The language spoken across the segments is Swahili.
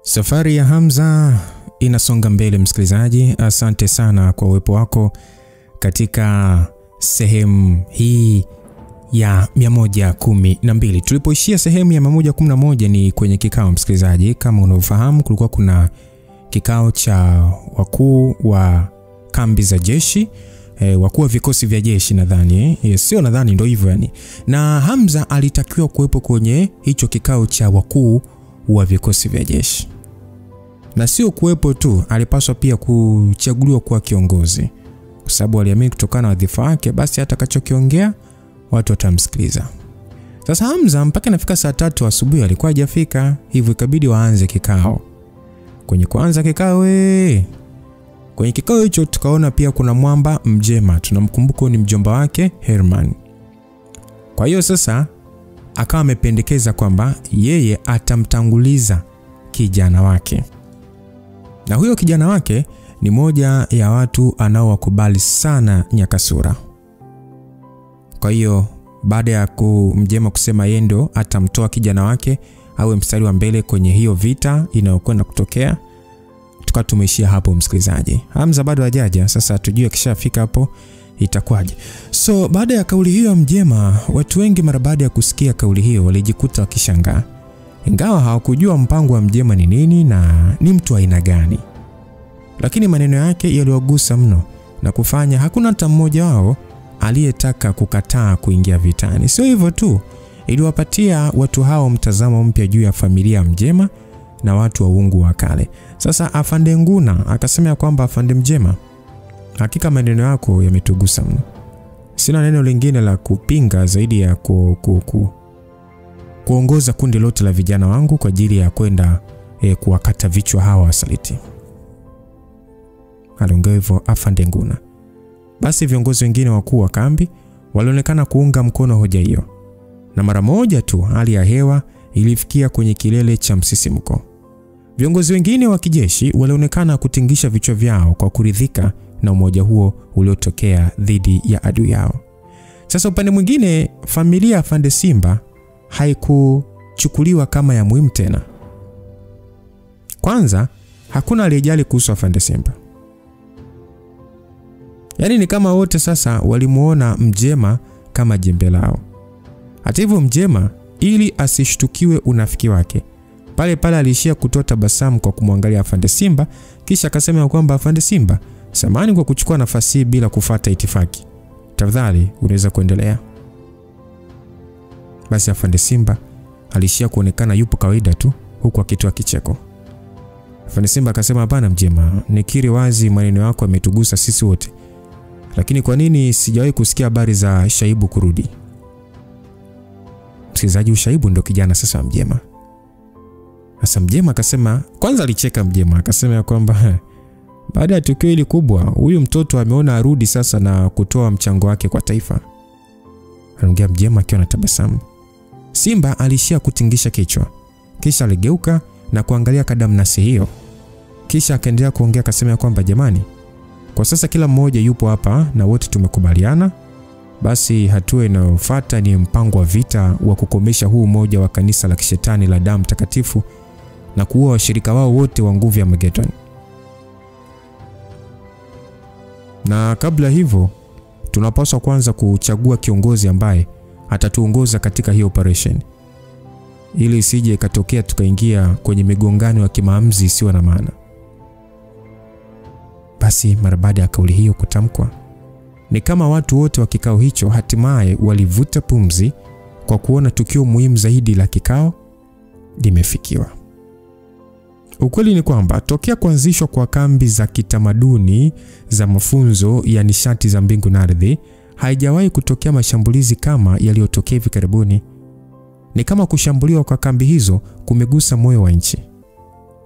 Safari ya Hamza inasonga mbele msikilizaji. Asante sana kwa uwepo wako katika sehemu hii ya 112. Tulipoishia sehemu ya 111 ni kwenye kikao msikilizaji. Kama unavyofahamu kulikuwa kuna kikao cha wakuu wa kambi za jeshi, wakuu wa vikosi vya jeshi nadhani. Sio nadhani, ndio hivyo yani. Na Hamza alitakiwa kuwepo kwenye hicho kikao cha wakuu wa vikosi vya jeshi. Na sio kuwepo tu, alipaswa pia kuchaguliwa kuwa kiongozi. Kwa sababu aliamini kutokana na wadhifa wake basi atakachokiongea watu watamsikiliza. Sasa Hamza mpaka nafika saa 3 asubuhi alikuwa hajafika, hivyo ikabidi waanze kikao. Kwenye kuanza kikao kwenye kikao hicho tukaona pia kuna mwamba Mjema, tunamkumbuka ni mjomba wake Herman. Kwa hiyo sasa akawa amependekeza kwamba yeye atamtanguliza kijana wake. Na huyo kijana wake ni moja ya watu anaowakubali sana Nyakasura. Kwa hiyo baada ya Mjema kusema yeye ndo atamtoa kijana wake awe mstari wa mbele kwenye hiyo vita inayokwenda kutokea, tukatumeshia hapo msikilizaji. Hamza bado hajaja, sasa tujue kishafika hapo itakuwaje. So baada ya kauli hiyo Mjema, watu wengi mara baada ya kusikia kauli hiyo walijikuta wakishangaa. Ingawa hawakujua mpango wa Mjema ni nini na ni mtu aina gani. Lakini maneno yake yaliwagusa mno na kufanya hakuna hata mmoja wao aliyetaka kukataa kuingia vitani. Sio hivyo tu, iliwapatia watu hao mtazamo mpya juu ya familia Mjema na watu wa uungu wa kale. Sasa Afande Nguna akasema kwamba Afande Mjema, hakika maneno yako yametugusa mno. Sina neno lingine la kupinga zaidi ya kuongoza kundi lote la vijana wangu kwa ajili ya kwenda kuwakata vichwa hawa wasaliti. Aliongea hivyo Afande Nguna. Basi viongozi wengine wakuu wa kambi walionekana kuunga mkono hoja hiyo. Na mara moja tu hali ya hewa ilifikia kwenye kilele cha msisimko. Viongozi wengine wa kijeshi walionekana kutingisha vichwa vyao kwa kuridhika na umoja huo uliotokea dhidi ya adui yao. Sasa upande mwingine familia Afande Simba haikuchukuliwa kama ya muhimu tena. Kwanza hakuna aliyejali kuhusu Afande Simba. Yaani ni kama wote sasa walimuona Mjema kama jembe lao. Hata hivyo Mjema ili asishtukiwe unafiki wake, pale pale alishia kutoa tabasamu kwa kumwangalia Afande Simba, kisha akasema kwamba Afande Simba, samahani kwa kuchukua nafasi bila kufuata itifaki. Tafadhali unaweza kuendelea. Basi Afande Simba alishia kuonekana yupo kawaida tu huku akitoa kicheko. Afande Simba akasema, hapana Mjema, nikiri wazi maneno yako yametugusa sisi wote. Lakini kwa nini sijawahi kusikia habari za Shaibu kurudi? Msikilizaji, Shaibu ndo kijana sasa Mjema. Sasa Mjema akasema, kwanza alicheka Mjema akasema kwamba baada ya tukio hili kubwa huyu mtoto ameona arudi sasa na kutoa mchango wake kwa taifa. Anaongea Mjema akiwa na tabasamu. Simba alishia kutingisha kichwa. Kisha aligeuka na kuangalia kadamnasi hiyo. Kisha akaendelea kuongea akasema kwamba jamani, kwa sasa kila mmoja yupo hapa na wote tumekubaliana. Basi hatua inayofuata ni mpango wa vita wa kukomesha huu umoja wa kanisa la kishetani la damu takatifu na kuua washirika wao wote wa nguvu ya Armageddon. Na kabla hivyo tunapaswa kwanza kuchagua kiongozi ambaye atatuongoza katika hii operation, ili isije ikatokea tukaingia kwenye migongano ya kimaamuzi isiyo na maana. Basi mara baada ya kauli hiyo kutamkwa, ni kama watu wote wa kikao hicho hatimaye walivuta pumzi kwa kuona tukio muhimu zaidi la kikao limefikiwa. Ukweli ni kwamba tokea kuanzishwa kwa kambi za kitamaduni za mafunzo ya nishati za mbingu na ardhi, haijawahi kutokea mashambulizi kama yaliyotokea hivi karibuni. Ni kama kushambuliwa kwa kambi hizo kumegusa moyo wa nchi.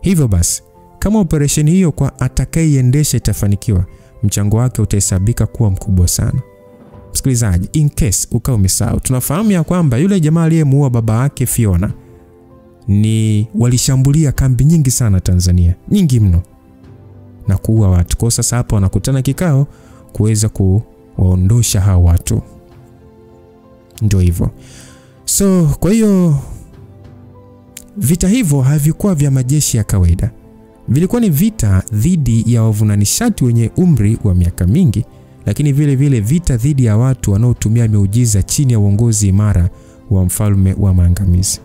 Hivyo basi, kama operation hiyo kwa atakayeiendesha itafanikiwa, mchango wake utahesabika kuwa mkubwa sana. Msikilizaji, in case ukao umesahau, tunafahamu ya kwamba yule jamaa aliyemuua baba yake Fiona ni walishambulia kambi nyingi sana Tanzania, nyingi mno, na kuua watu. Kwa sasa hapa wanakutana kikao kuweza kuwaondosha hao watu. Ndio hivyo. So kwa hiyo Vita hivyo havikuwa vya majeshi ya kawaida. Vilikuwa ni vita dhidi ya wavunanishati wenye umri wa miaka mingi, lakini vile vile vita dhidi ya watu wanaotumia miujiza chini ya uongozi imara wa mfalme wa maangamizi.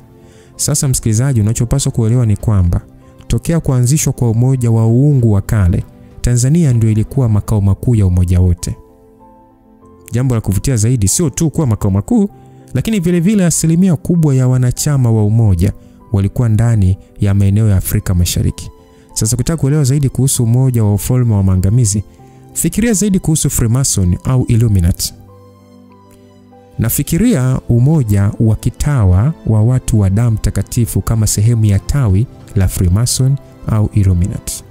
Sasa msikilizaji, unachopaswa kuelewa ni kwamba tokea kuanzishwa kwa umoja wa uungu wa kale, Tanzania ndio ilikuwa makao makuu ya umoja wote. Jambo la kuvutia zaidi sio tu kuwa makao makuu, lakini vile vile asilimia kubwa ya wanachama wa umoja walikuwa ndani ya maeneo ya Afrika Mashariki. Sasa kutaka kuelewa zaidi kuhusu umoja wa ufalme wa maangamizi, fikiria zaidi kuhusu Freemason au Illuminati. Nafikiria umoja wa kitawa wa watu wa damu takatifu kama sehemu ya tawi la Freemason au Illuminati.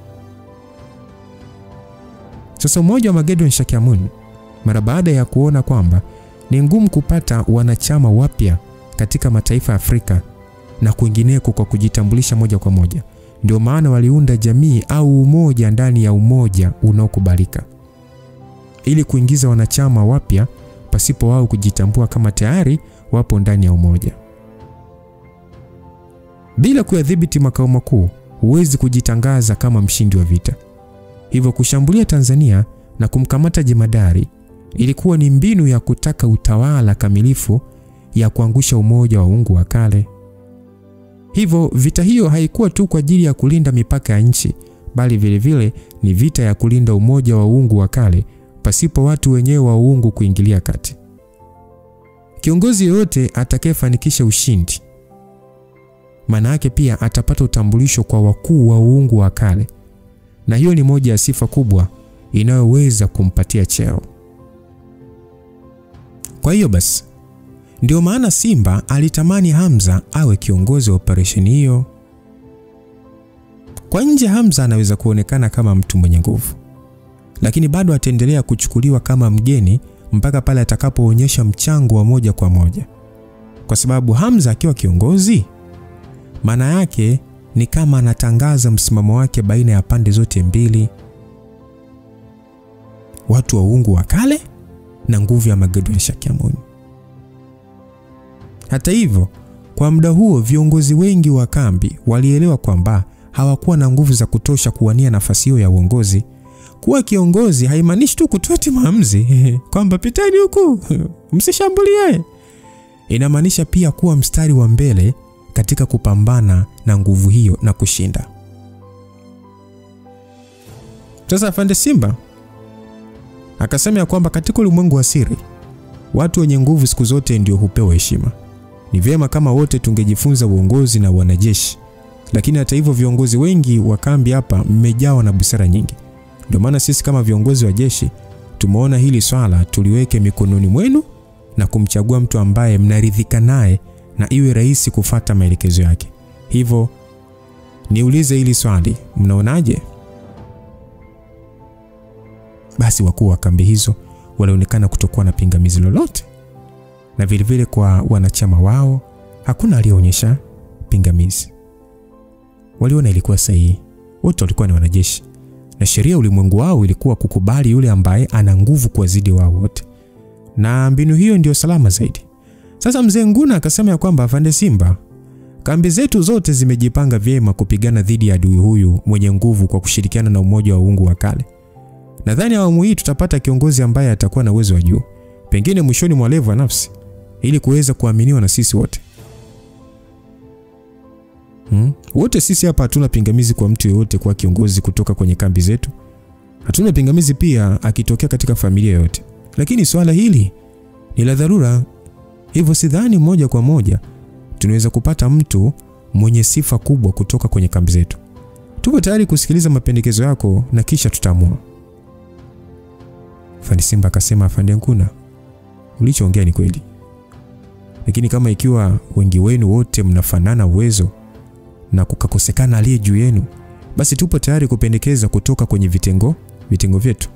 Sasa umoja wa Magedon Shakyamuni, mara baada ya kuona kwamba ni ngumu kupata wanachama wapya katika mataifa ya Afrika na kwingineko kwa kujitambulisha moja kwa moja, ndio maana waliunda jamii au umoja ndani ya umoja unaokubalika, ili kuingiza wanachama wapya pasipo wao kujitambua kama tayari wapo ndani ya umoja. Bila kuyadhibiti makao makuu, huwezi kujitangaza kama mshindi wa vita. Hivyo kushambulia Tanzania na kumkamata jemadari ilikuwa ni mbinu ya kutaka utawala kamilifu ya kuangusha umoja wa uungu wa kale. Hivyo vita hiyo haikuwa tu kwa ajili ya kulinda mipaka ya nchi, bali vile vile ni vita ya kulinda umoja wa uungu wa kale pasipo watu wenyewe wa uungu kuingilia kati. Kiongozi yote atakayefanikisha ushindi, maana yake pia atapata utambulisho kwa wakuu wa uungu wa kale, na hiyo ni moja ya sifa kubwa inayoweza kumpatia cheo. Kwa hiyo basi ndio maana Simba alitamani Hamza awe kiongozi wa operesheni hiyo. Kwa nje Hamza anaweza kuonekana kama mtu mwenye nguvu, lakini bado ataendelea kuchukuliwa kama mgeni mpaka pale atakapoonyesha mchango wa moja kwa moja. Kwa sababu Hamza akiwa kiongozi, maana yake ni kama anatangaza msimamo wake baina ya pande zote mbili, watu wa uungu wa kale na nguvu ya Magedon Shakyamuni. Hata hivyo, kwa muda huo viongozi wengi wa kambi walielewa kwamba hawakuwa na nguvu za kutosha kuwania nafasi hiyo ya uongozi. Kuwa kiongozi haimaanishi tu kutoa maamuzi kwamba pitani huku msishambulie. Inamaanisha pia kuwa mstari wa mbele katika kupambana na nguvu hiyo na kushinda. Sasa Afande Simba akasema ya kwamba katika ulimwengu wa siri, watu wenye nguvu siku zote ndio hupewa heshima. Ni vyema kama wote tungejifunza uongozi na wanajeshi, lakini hata hivyo viongozi wengi wa kambi hapa mmejawa na busara nyingi. Ndio maana sisi kama viongozi wa jeshi tumeona hili swala tuliweke mikononi mwenu na kumchagua mtu ambaye mnaridhika naye na iwe rahisi kufuata maelekezo yake. Hivyo niulize hili swali, mnaonaje? Basi wakuu wa kambi hizo walionekana kutokuwa na pingamizi lolote, na vile vile kwa wanachama wao hakuna aliyeonyesha pingamizi. Waliona ilikuwa sahihi. Wote walikuwa ni wanajeshi, na sheria ulimwengu wao ilikuwa kukubali yule ambaye ana nguvu kuwazidi wao wote, na mbinu hiyo ndio salama zaidi. Sasa Mzee Nguna akasema ya kwamba Afande Simba, kambi zetu zote zimejipanga vyema kupigana dhidi ya adui huyu mwenye nguvu kwa kushirikiana na umoja wa uungu wa kale. Nadhani awamu hii tutapata kiongozi ambaye atakuwa na uwezo wa juu, pengine mwishoni mwa level ya nafsi, ili kuweza kuaminiwa na sisi wote. Wote sisi hapa hatuna pingamizi kwa mtu yeyote kwa kiongozi kutoka kwenye kambi zetu. Hatuna pingamizi pia akitokea katika familia yote. Lakini swala hili ni la dharura. Hivyo sidhani moja kwa moja tunaweza kupata mtu mwenye sifa kubwa kutoka kwenye kambi zetu. Tupo tayari kusikiliza mapendekezo yako na kisha tutaamua. Afande Simba akasema, Afande Nguna, ulichoongea ni kweli. Lakini kama ikiwa wengi wenu wote mnafanana uwezo na kukakosekana aliye juu yenu, basi tupo tayari kupendekeza kutoka kwenye vitengo vyetu.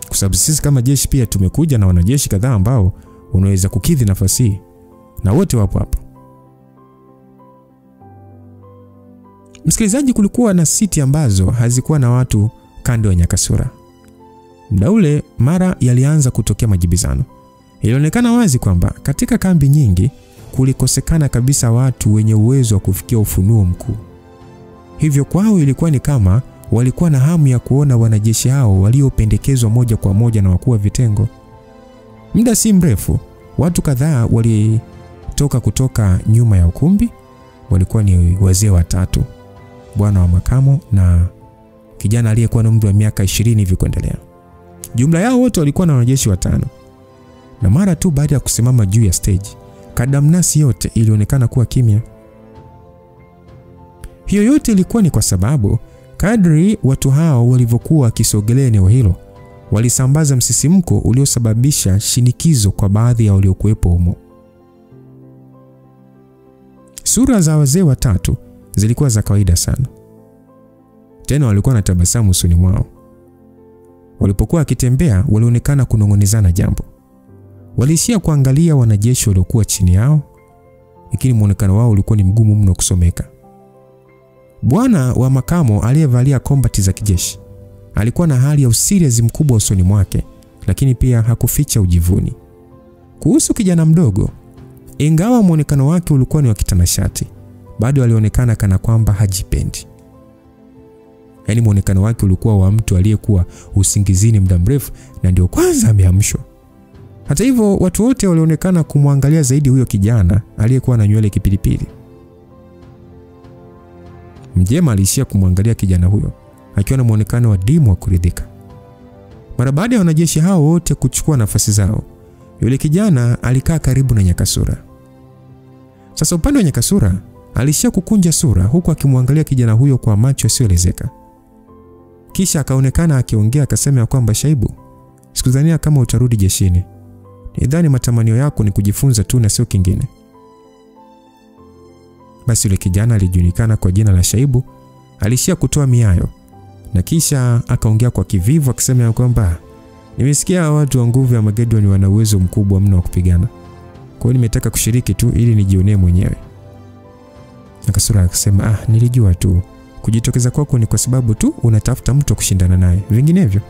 Kwa sababu sisi kama jeshi pia tumekuja na wanajeshi kadhaa ambao unaweza kukidhi nafasi hii, na wote wapo hapa. Msikilizaji, kulikuwa na siti ambazo hazikuwa na watu kando ya Nyakasura. Muda ule mara yalianza kutokea majibizano. Ilionekana wazi kwamba katika kambi nyingi kulikosekana kabisa watu wenye uwezo wa kufikia ufunuo mkuu. Hivyo kwao ilikuwa ni kama walikuwa na hamu ya kuona wanajeshi hao waliopendekezwa moja kwa moja na wakuu wa vitengo. Muda si mrefu, watu kadhaa walitoka kutoka nyuma ya ukumbi. Walikuwa ni wazee watatu, bwana wa makamo na kijana aliyekuwa na umri wa miaka 20 hivi kuendelea. Jumla yao wote walikuwa na wanajeshi 5. Na mara tu baada ya kusimama juu ya stage, kadamnasi yote ilionekana kuwa kimya. Hiyo yote ilikuwa ni kwa sababu kadri watu hao walivyokuwa wakisogelea eneo hilo, walisambaza msisimko uliosababisha shinikizo kwa baadhi ya waliokuwepo humo. Sura za wazee watatu zilikuwa za kawaida sana. Tena walikuwa na tabasamu usoni mwao. Walipokuwa wakitembea walionekana kunong'onezana jambo. Waliishia kuangalia wanajeshi waliokuwa chini yao, lakini muonekano wao ulikuwa ni mgumu mno kusomeka. Bwana wa makamo aliyevalia kombati za kijeshi alikuwa na hali ya usiriasi mkubwa usoni mwake, lakini pia hakuficha ujivuni. Kuhusu kijana mdogo, ingawa muonekano wake ulikuwa ni wa kitanashati, bado alionekana kana kwamba hajipendi. Yaani muonekano wake ulikuwa wa mtu aliyekuwa usingizini muda mrefu na ndio kwanza ameamshwa. Hata hivyo, watu wote walionekana kumwangalia zaidi huyo kijana aliyekuwa na nywele kipilipili. Mjema alishia kumwangalia kijana huyo akiwa na muonekano wa dimu wa kuridhika. Mara baada ya wanajeshi hao wote kuchukua nafasi zao, yule kijana alikaa karibu na Nyakasura. Sasa upande wa Nyakasura alishia kukunja sura huku akimwangalia kijana huyo kwa macho yasiyoelezeka. Kisha akaonekana akiongea akasema kwamba Shaibu, sikudhania kama utarudi jeshini. Nidhani matamanio yako ni kujifunza tu na sio kingine. Basi yule kijana alijulikana kwa jina la Shaibu alishia kutoa miayo na kisha akaongea kwa kivivu akisema kwamba nimesikia watu wa nguvu ya Magedon wana uwezo mkubwa mno wa kupigana. Kwa hiyo nimetaka kushiriki tu ili nijionee mwenyewe. Nyakasura akasema nilijua tu. Kujitokeza kwako ni kwa sababu tu unatafuta mtu kushindana naye. Vinginevyo,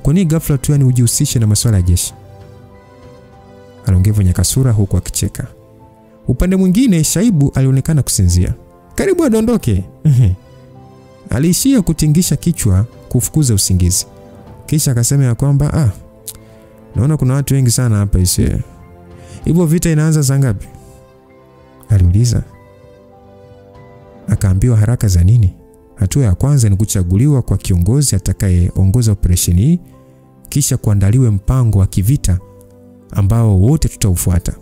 kwa nini ghafla tu yani ujihusishe na masuala ya jeshi? Aliongea Nyakasura huku akicheka. Upande mwingine Shaibu alionekana kusinzia. Karibu adondoke. Aliishia kutingisha kichwa kufukuza usingizi. Kisha akasema kwamba naona kuna watu wengi sana hapa ise. Hivyo vita inaanza saa ngapi? Aliuliza. Akaambiwa haraka za nini? Hatua ya kwanza ni kuchaguliwa kwa kiongozi atakayeongoza operesheni hii, kisha kuandaliwe mpango wa kivita ambao wote tutaufuata.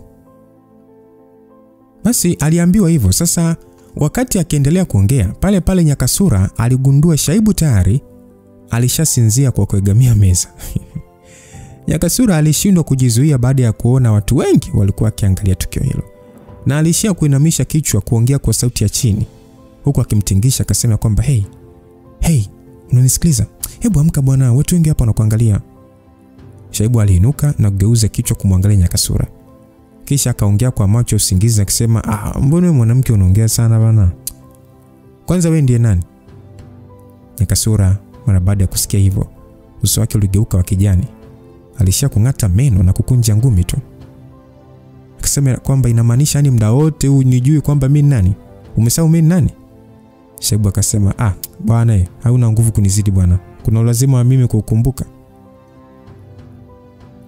Basi aliambiwa hivyo. Sasa wakati akiendelea kuongea, pale pale Nyakasura aligundua Shaibu tayari alishasinzia kwa kuegamia meza. Nyakasura alishindwa kujizuia baada ya kuona watu wengi walikuwa wakiangalia tukio hilo. Na alishia kuinamisha kichwa kuongea kwa sauti ya chini, huku akimtingisha akasema kwamba hey, unanisikiliza? Hebu amka bwana, watu wengi hapa wanakuangalia. Shaibu aliinuka na kugeuza kichwa kumwangalia Nyakasura. Kisha akaongea kwa macho usingizi akisema, mbona wewe mwanamke unaongea sana bana? Kwanza wewe ndiye nani? Nyakasura mara baada ya kusikia hivyo, uso wake uligeuka wa kijani. Alishia kung'ata meno na kukunja ngumi tu. Akasema kwamba inamaanisha ni muda wote unijui kwamba mimi nani? Umesahau mimi nani? Shaibu akasema, bwana hauna nguvu kunizidi bwana. Kuna lazima wa mimi kukumbuka.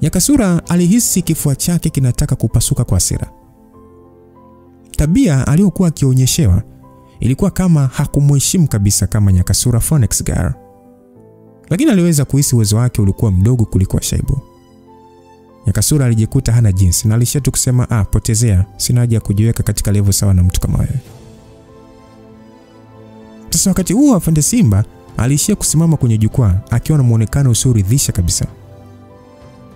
Nyakasura alihisi kifua chake kinataka kupasuka kwa hasira. Tabia aliyokuwa akionyeshewa ilikuwa kama hakumheshimu kabisa kama Nyakasura Phoenix Girl. Lakini aliweza kuhisi uwezo wake ulikuwa mdogo kuliko Shaibu. Nyakasura alijikuta hana jinsi na alishatu kusema, potezea, sina haja kujiweka katika level sawa na mtu kama wewe. Sasa wakati huo Afande Simba alishia kusimama kwenye jukwaa akiwa na muonekano usioridhisha kabisa.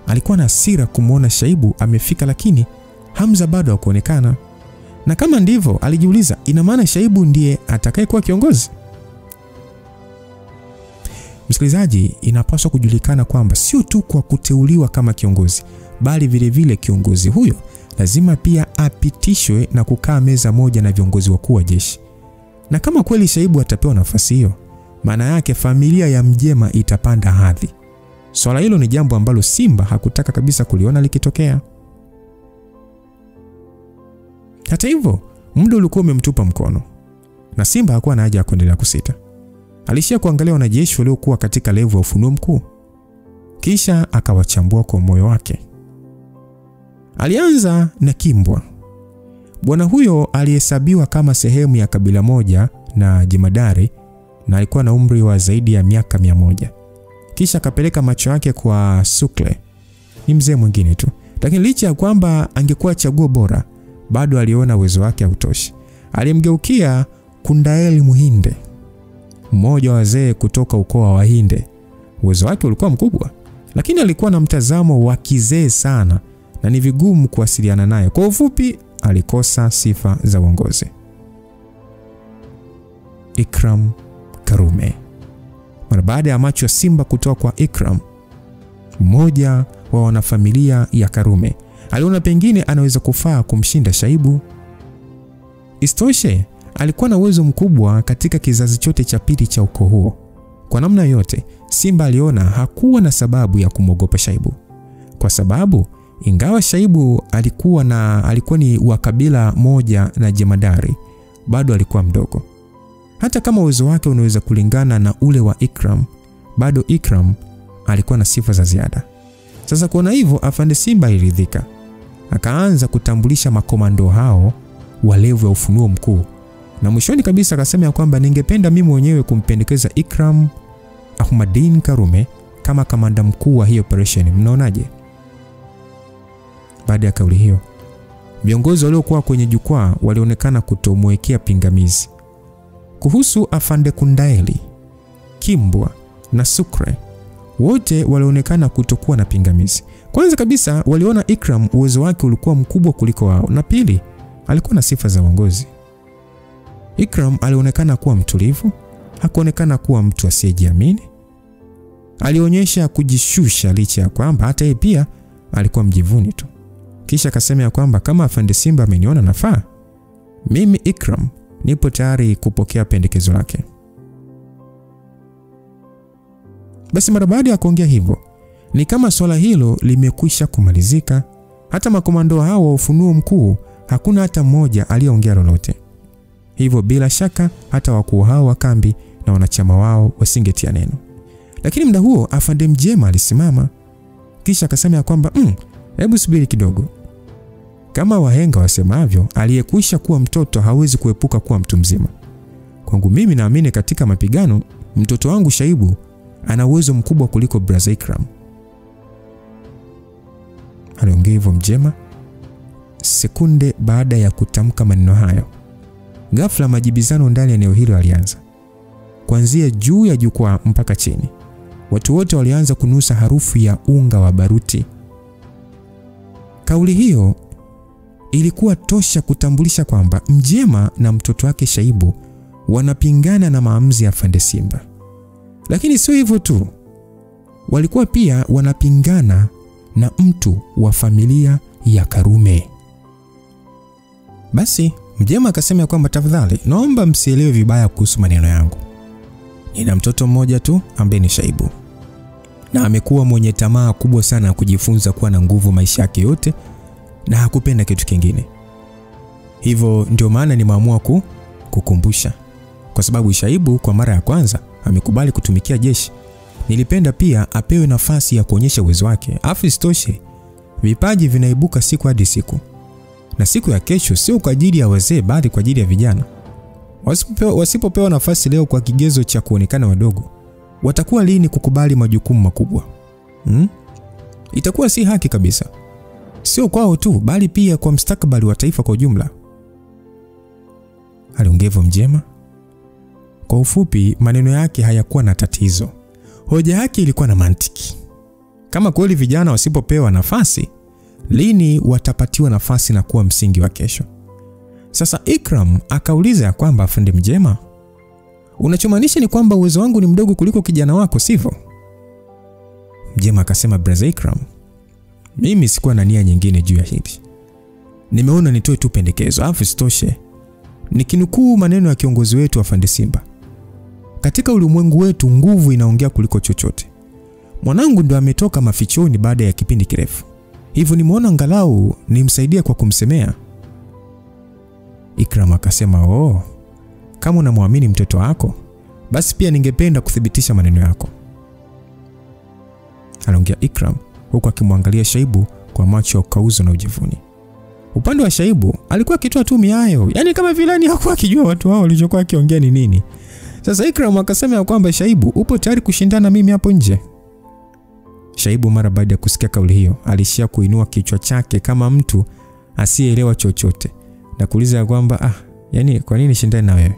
Alikuwa na hasira kumuona Shaibu amefika, lakini Hamza bado hakuonekana. Na kama ndivyo, alijiuliza, ina maana Shaibu ndiye atakayekuwa kiongozi? Msikilizaji, inapaswa kujulikana kwamba sio tu kwa kuteuliwa kama kiongozi, bali vile vile kiongozi huyo lazima pia apitishwe na kukaa meza moja na viongozi wakuu wa jeshi. Na kama kweli Shaibu atapewa nafasi hiyo, maana yake familia ya Mjema itapanda hadhi. Swala hilo ni jambo ambalo Simba hakutaka kabisa kuliona likitokea. Hata hivyo, muda ulikuwa umemtupa mkono na simba hakuwa na haja ya kuendelea kusita. Alishia kuangalia wanajeshi waliokuwa katika levu ya ufunuo mkuu, kisha akawachambua kwa moyo wake. Alianza na Kimbwa. Bwana huyo alihesabiwa kama sehemu ya kabila moja na jemadari na alikuwa na umri wa zaidi ya miaka 100. Kisha akapeleka macho yake kwa Sukle. Ni mzee mwingine tu, lakini licha ya kwamba angekuwa chaguo bora, bado aliona uwezo wake hautoshi. Alimgeukia Kundaeli Muhinde, mmoja wa wazee kutoka ukoo wa Wahinde. Uwezo wake ulikuwa mkubwa, lakini alikuwa na mtazamo wa kizee sana na ni vigumu kuwasiliana naye. Kwa ufupi, alikosa sifa za uongozi. Ikram Karume. Mara baada ya macho ya simba kutoka kwa Ikram, mmoja wa wanafamilia ya Karume aliona pengine anaweza kufaa kumshinda Shaibu. Istoshe, alikuwa na uwezo mkubwa katika kizazi chote cha pili cha ukoo huo. Kwa namna yote, simba aliona hakuwa na sababu ya kumogopa Shaibu, kwa sababu ingawa Shaibu alikuwa ni wa kabila moja na jemadari, bado alikuwa mdogo. Hata kama uwezo wake unaweza kulingana na ule wa Ikram, bado Ikram alikuwa na sifa za ziada. Sasa kuona hivyo, afande Simba aliridhika. Akaanza kutambulisha makomando hao wa levu ya ufunuo mkuu. Na mwishoni kabisa akasema ya kwamba ningependa mimi mwenyewe kumpendekeza Ikram Ahmadin Karume kama kamanda mkuu wa hiyo operation. Mnaonaje? Baada ya kauli hiyo, viongozi waliokuwa kwenye jukwaa walionekana kutomwekea pingamizi. Kuhusu afande Kundaeli, Kimbwa na Sukre, wote walionekana kutokuwa na pingamizi. Kwanza kabisa, waliona Ikram uwezo wake ulikuwa mkubwa kuliko wao, na pili, alikuwa na sifa za uongozi. Ikram alionekana kuwa mtulivu, hakuonekana kuwa mtu asiyejiamini. Alionyesha kujishusha licha ya kwamba hata yeye pia alikuwa mjivuni tu. Kisha akasema ya kwamba kama afande Simba ameniona nafaa, mimi Ikram nipo tayari kupokea pendekezo lake. Basi mara baada ya kuongea hivyo, ni kama swala hilo limekwisha kumalizika. Hata makomando hao wa ufunuo mkuu hakuna hata mmoja aliyeongea lolote. Hivyo bila shaka hata wakuu hao wa kambi na wanachama wao wasingetia neno. Lakini muda huo afande Mjema alisimama, kisha akasema ya kwamba hebu subiri kidogo. Kama wahenga wasemavyo, aliyekwisha kuwa mtoto hawezi kuepuka kuwa mtu mzima. Kwangu mimi naamini katika mapigano, mtoto wangu Shaibu ana uwezo mkubwa kuliko Brother Ikram. Aliongea hivyo Mjema. Sekunde baada ya kutamka maneno hayo, ghafla majibizano ndani ya eneo hilo alianza. Kuanzia juu ya jukwaa mpaka chini, watu wote walianza kunusa harufu ya unga wa baruti. Kauli hiyo ilikuwa tosha kutambulisha kwamba Mjema na mtoto wake Shaibu wanapingana na maamuzi ya afande Simba. Lakini sio hivyo tu, walikuwa pia wanapingana na mtu wa familia ya Karume. Basi Mjema akasema kwamba tafadhali naomba msielewe vibaya kuhusu maneno yangu. Nina mtoto mmoja tu ambaye ni Shaibu, na amekuwa mwenye tamaa kubwa sana ya kujifunza kuwa na nguvu maisha yake yote na hakupenda kitu kingine. Hivyo ndio maana nimeamua kukumbusha, kwa sababu Shaibu kwa mara ya kwanza amekubali kutumikia jeshi. Nilipenda pia apewe nafasi ya kuonyesha uwezo wake. Afu isitoshe, vipaji vinaibuka siku hadi siku, na siku ya kesho sio kwa ajili ya wazee bali kwa ajili ya vijana. Wasipopewa nafasi leo kwa kigezo cha kuonekana wadogo, watakuwa lini kukubali majukumu makubwa? Itakuwa si haki kabisa. Sio kwao tu bali pia kwa mustakabali wa taifa kwa ujumla. Aliongea Mjema. Kwa ufupi, maneno yake hayakuwa na tatizo. Hoja yake ilikuwa na mantiki. Kama kweli vijana wasipopewa nafasi, lini watapatiwa nafasi na kuwa msingi wa kesho? Sasa Ikram akauliza ya kwamba afande Mjema, unachomaanisha ni kwamba uwezo wangu ni mdogo kuliko kijana wako, sivyo? Mjema akasema, Brother Ikram, mimi sikuwa na nia nyingine juu ya hili. Nimeona nitoe tu pendekezo. Afu isitoshe, nikinukuu maneno ya kiongozi wetu afande Simba, katika ulimwengu wetu nguvu inaongea kuliko chochote. Mwanangu ndo ametoka mafichoni baada ya kipindi kirefu, hivyo nimeona angalau nimsaidie kwa kumsemea. Ikram akasema, "Oh, kama unamwamini mtoto wako, basi pia ningependa kuthibitisha maneno yako." Aliongea Ikram huku akimwangalia Shaibu kwa macho ya ukauzo na ujivuni. Upande wa Shaibu alikuwa akitoa tu miayo, yani kama vile hakuwa akijua watu hao walichokuwa akiongea ni nini. Sasa Ikram akasema kwamba, "Shaibu, upo tayari kushindana mimi hapo nje?" Shaibu mara baada ya kusikia kauli hiyo alishia kuinua kichwa chake kama mtu asiyeelewa chochote na kuuliza kwamba, yani kwa nini shindane na wewe?"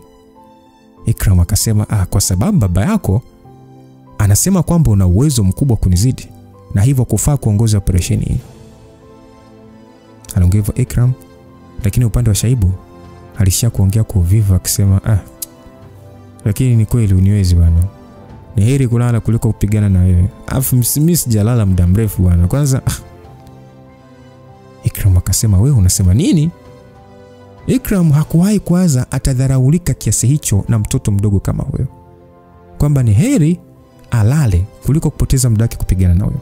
Ikram akasema, "Kwa sababu baba yako anasema kwamba una uwezo mkubwa kunizidi na hivyo kufaa kuongoza operesheni hii." Aliongea hivyo Ikram, lakini upande wa Shaibu alishia kuongea kwa uvivu akisema, "Lakini ni kweli uniwezi bwana. Ni heri kulala kuliko kupigana na wewe. Afu mimi sijalala muda mrefu bwana. Kwanza." Ikram akasema, "Wewe unasema nini?" Ikram hakuwahi kwanza atadharaulika kiasi hicho na mtoto mdogo kama huyo, kwamba ni heri alale kuliko kupoteza muda wake kupigana na huyo.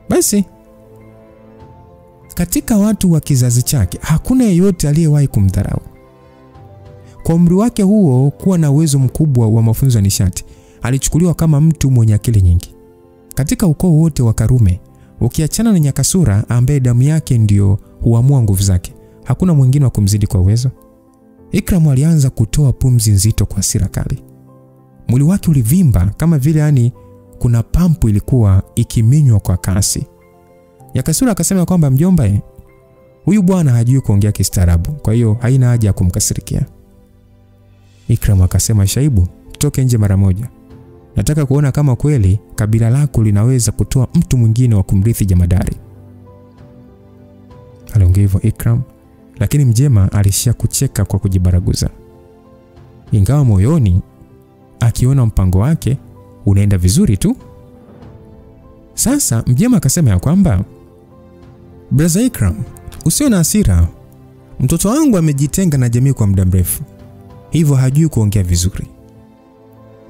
Basi katika watu wa kizazi chake hakuna yeyote aliyewahi kumdharau. Kwa umri wake huo kuwa na uwezo mkubwa wa mafunzo ya nishati, alichukuliwa kama mtu mwenye akili nyingi. Katika ukoo wote wa Karume, ukiachana na Nyakasura ambaye damu yake ndio huamua nguvu zake, hakuna mwingine wa kumzidi kwa uwezo. Ikram alianza kutoa pumzi nzito kwa hasira kali. Mwili wake ulivimba kama vile kuna pampu ilikuwa ikiminywa kwa kasi. Nyakasura akasema kwamba, "Mjomba, huyu bwana hajui kuongea kistaarabu, kwa hiyo haina haja ya kumkasirikia." Ikram akasema, "Shaibu, toke nje mara moja. Nataka kuona kama kweli kabila lako linaweza kutoa mtu mwingine wa kumrithi jamadari." Aliongea hivyo Ikram, lakini Mjema alishia kucheka kwa kujibaraguza. Ingawa moyoni akiona mpango wake unaenda vizuri tu. Sasa Mjema akasema kwamba, "Brother Ikram, usio na hasira. Mtoto wangu amejitenga na jamii kwa muda mrefu, hivyo hajui kuongea vizuri.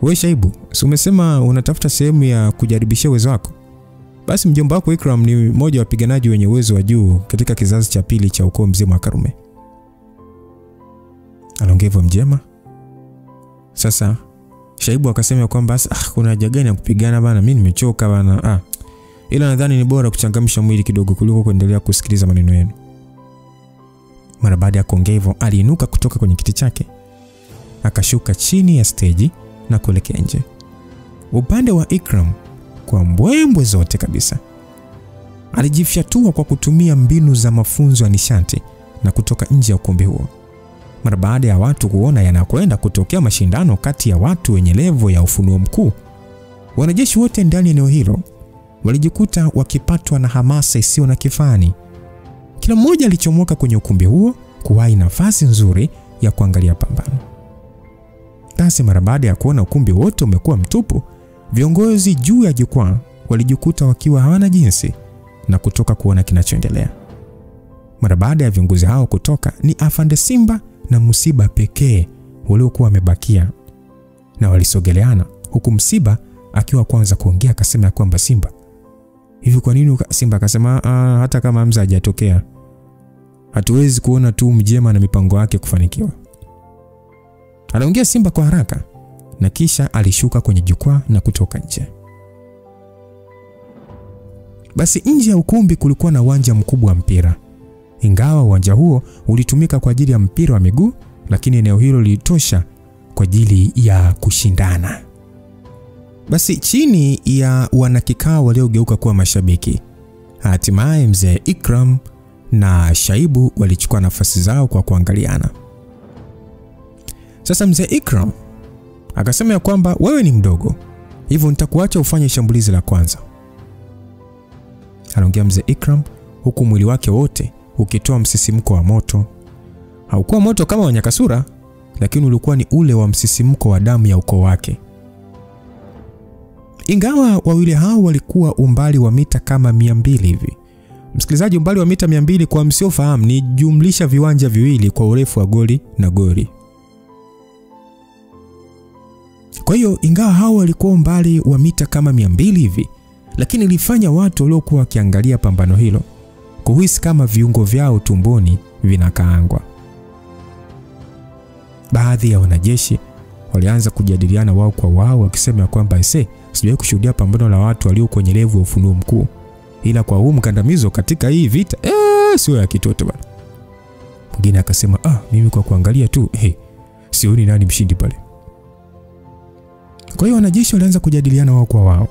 Wewe Shaibu, si umesema unatafuta sehemu ya kujaribishia uwezo wako? Basi mjomba wako Ikram ni mmoja wa wapiganaji wenye uwezo wa juu katika kizazi cha pili cha ukoo mzima wa Karume." Aliongea hivyo Mjema. Sasa Shaibu akasema kwamba, "Kuna haja gani ya kupigana bana? Mimi nimechoka bana. Ila nadhani ni bora kuchangamsha mwili kidogo kuliko kuendelea kusikiliza maneno yenu." Mara baada ya kuongea hivyo, aliinuka kutoka kwenye kiti chake, akashuka chini ya stage na kuelekea nje. Upande wa Ikram, kwa mbwembwe zote kabisa, alijifyatua kwa kutumia mbinu za mafunzo ya nishati na kutoka nje ya ukumbi huo. Mara baada ya watu kuona yanakwenda kutokea mashindano kati ya watu wenye levo ya ufunuo mkuu, wanajeshi wote ndani ya eneo hilo walijikuta wakipatwa na hamasa isiyo na kifani. Kila mmoja alichomoka kwenye ukumbi huo kuwahi nafasi nzuri ya kuangalia pambano. Basi mara baada ya kuona ukumbi wote umekuwa mtupu, viongozi juu ya jukwaa walijikuta wakiwa hawana jinsi na kutoka kuona kinachoendelea. Mara baada ya viongozi hao kutoka, ni Afande Simba na Musiba pekee waliokuwa wamebakia, na walisogeleana huku Musiba akiwa kwanza kuongea. Akasema kwamba, "Simba, hivi kwa nini?" Simba akasema, "Hata kama Hamza hajatokea, hatuwezi kuona tu Mjema na mipango yake kufanikiwa." Aliongea Simba kwa haraka na kisha alishuka kwenye jukwaa na kutoka nje. Basi nje ya ukumbi kulikuwa na uwanja mkubwa wa mpira. Ingawa uwanja huo ulitumika kwa ajili ya mpira wa miguu, lakini eneo hilo lilitosha kwa ajili ya kushindana. Basi chini ya wanakikao waliogeuka kuwa mashabiki, hatimaye mzee Ikram na Shaibu walichukua nafasi zao kwa kuangaliana. Sasa mzee Ikram akasema kwamba, "Wewe ni mdogo, hivyo nitakuacha ufanye shambulizi la kwanza." Aliongea mzee Ikram huku mwili wake wote ukitoa msisimko wa moto. Haukuwa moto kama wa Nyakasura, lakini ulikuwa ni ule wa msisimko wa damu ya ukoo wake. Ingawa wawili hao walikuwa umbali wa mita kama 200 hivi. Msikilizaji, umbali wa mita 200 kwa msiofahamu ni jumlisha viwanja viwili kwa urefu wa goli na goli. Kwa hiyo ingawa hao walikuwa umbali wa mita kama 200 hivi, lakini ilifanya watu waliokuwa wakiangalia pambano hilo kuhisi kama viungo vyao tumboni vinakaangwa. Baadhi ya wanajeshi walianza kujadiliana wao kwa wao wakisema kwamba sijawahi kushuhudia pambano la watu walio kwenye levu ya ufunuo mkuu, ila kwa huu mkandamizo katika hii vita sio ya kitoto bwana. Mwingine akasema mimi kwa kuangalia tu sioni nani mshindi pale. Kwa hiyo wanajeshi walianza kujadiliana wao kwa wao.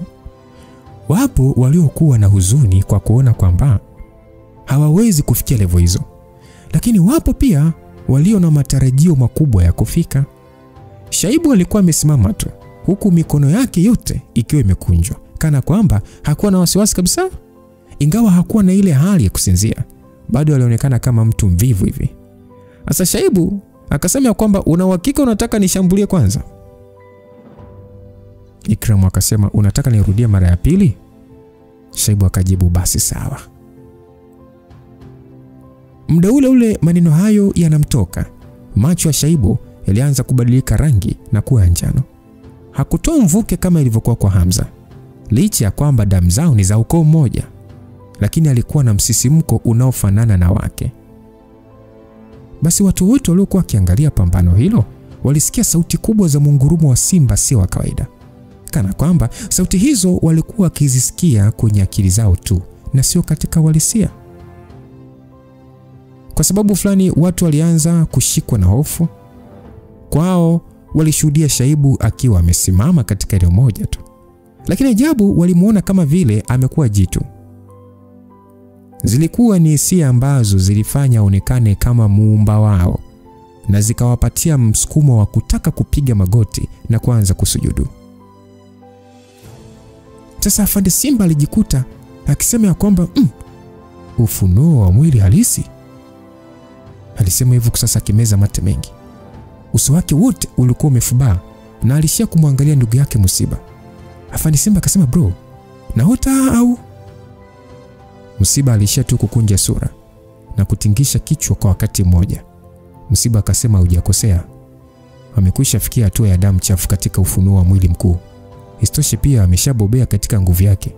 Wapo waliokuwa na huzuni kwa kuona kwamba hawawezi kufikia level hizo, lakini wapo pia walio na matarajio makubwa ya kufika. Shaibu alikuwa amesimama tu, huku mikono yake yote ikiwa imekunjwa, kana kwamba hakuwa na wasiwasi kabisa. Ingawa hakuwa na ile hali ya kusinzia, bado alionekana kama mtu mvivu hivi. Sasa Shaibu akasema kwamba una uhakika unataka nishambulie kwanza? Ikram akasema unataka nirudie mara ya pili? Shaibu akajibu basi sawa. Muda ule ule maneno hayo yanamtoka, macho ya Shaibu yalianza kubadilika rangi na kuwa njano. Hakutoa mvuke kama ilivyokuwa kwa Hamza, licha ya kwamba damu zao ni za ukoo mmoja, lakini alikuwa na msisimko unaofanana na wake. Basi watu wote waliokuwa wakiangalia pambano hilo walisikia sauti kubwa za mungurumo wa simba sio wa kawaida, kana kwamba sauti hizo walikuwa wakizisikia kwenye akili zao tu na sio katika uhalisia. Kwa sababu fulani watu walianza kushikwa na hofu. Kwao walishuhudia Shaibu akiwa amesimama katika eneo moja tu, lakini ajabu walimuona kama vile amekuwa jitu. Zilikuwa ni hisia ambazo zilifanya aonekane kama muumba wao na zikawapatia msukumo wa kutaka kupiga magoti na kuanza kusujudu. Sasa Afande Simba alijikuta akisema ya kwamba ufunuo wa mwili halisi. Alisema hivyo sasa akimeza mate mengi. Uso wake wote ulikuwa umefubaa na alishia kumwangalia ndugu yake Musiba. Afande Simba akasema bro, naota au? Musiba alishia tu kukunja sura na kutingisha kichwa kwa wakati mmoja. Musiba akasema hujakosea. Amekwisha fikia hatua ya damu chafu katika ufunuo wa mwili mkuu. Isitoshe pia ameshabobea katika nguvu yake.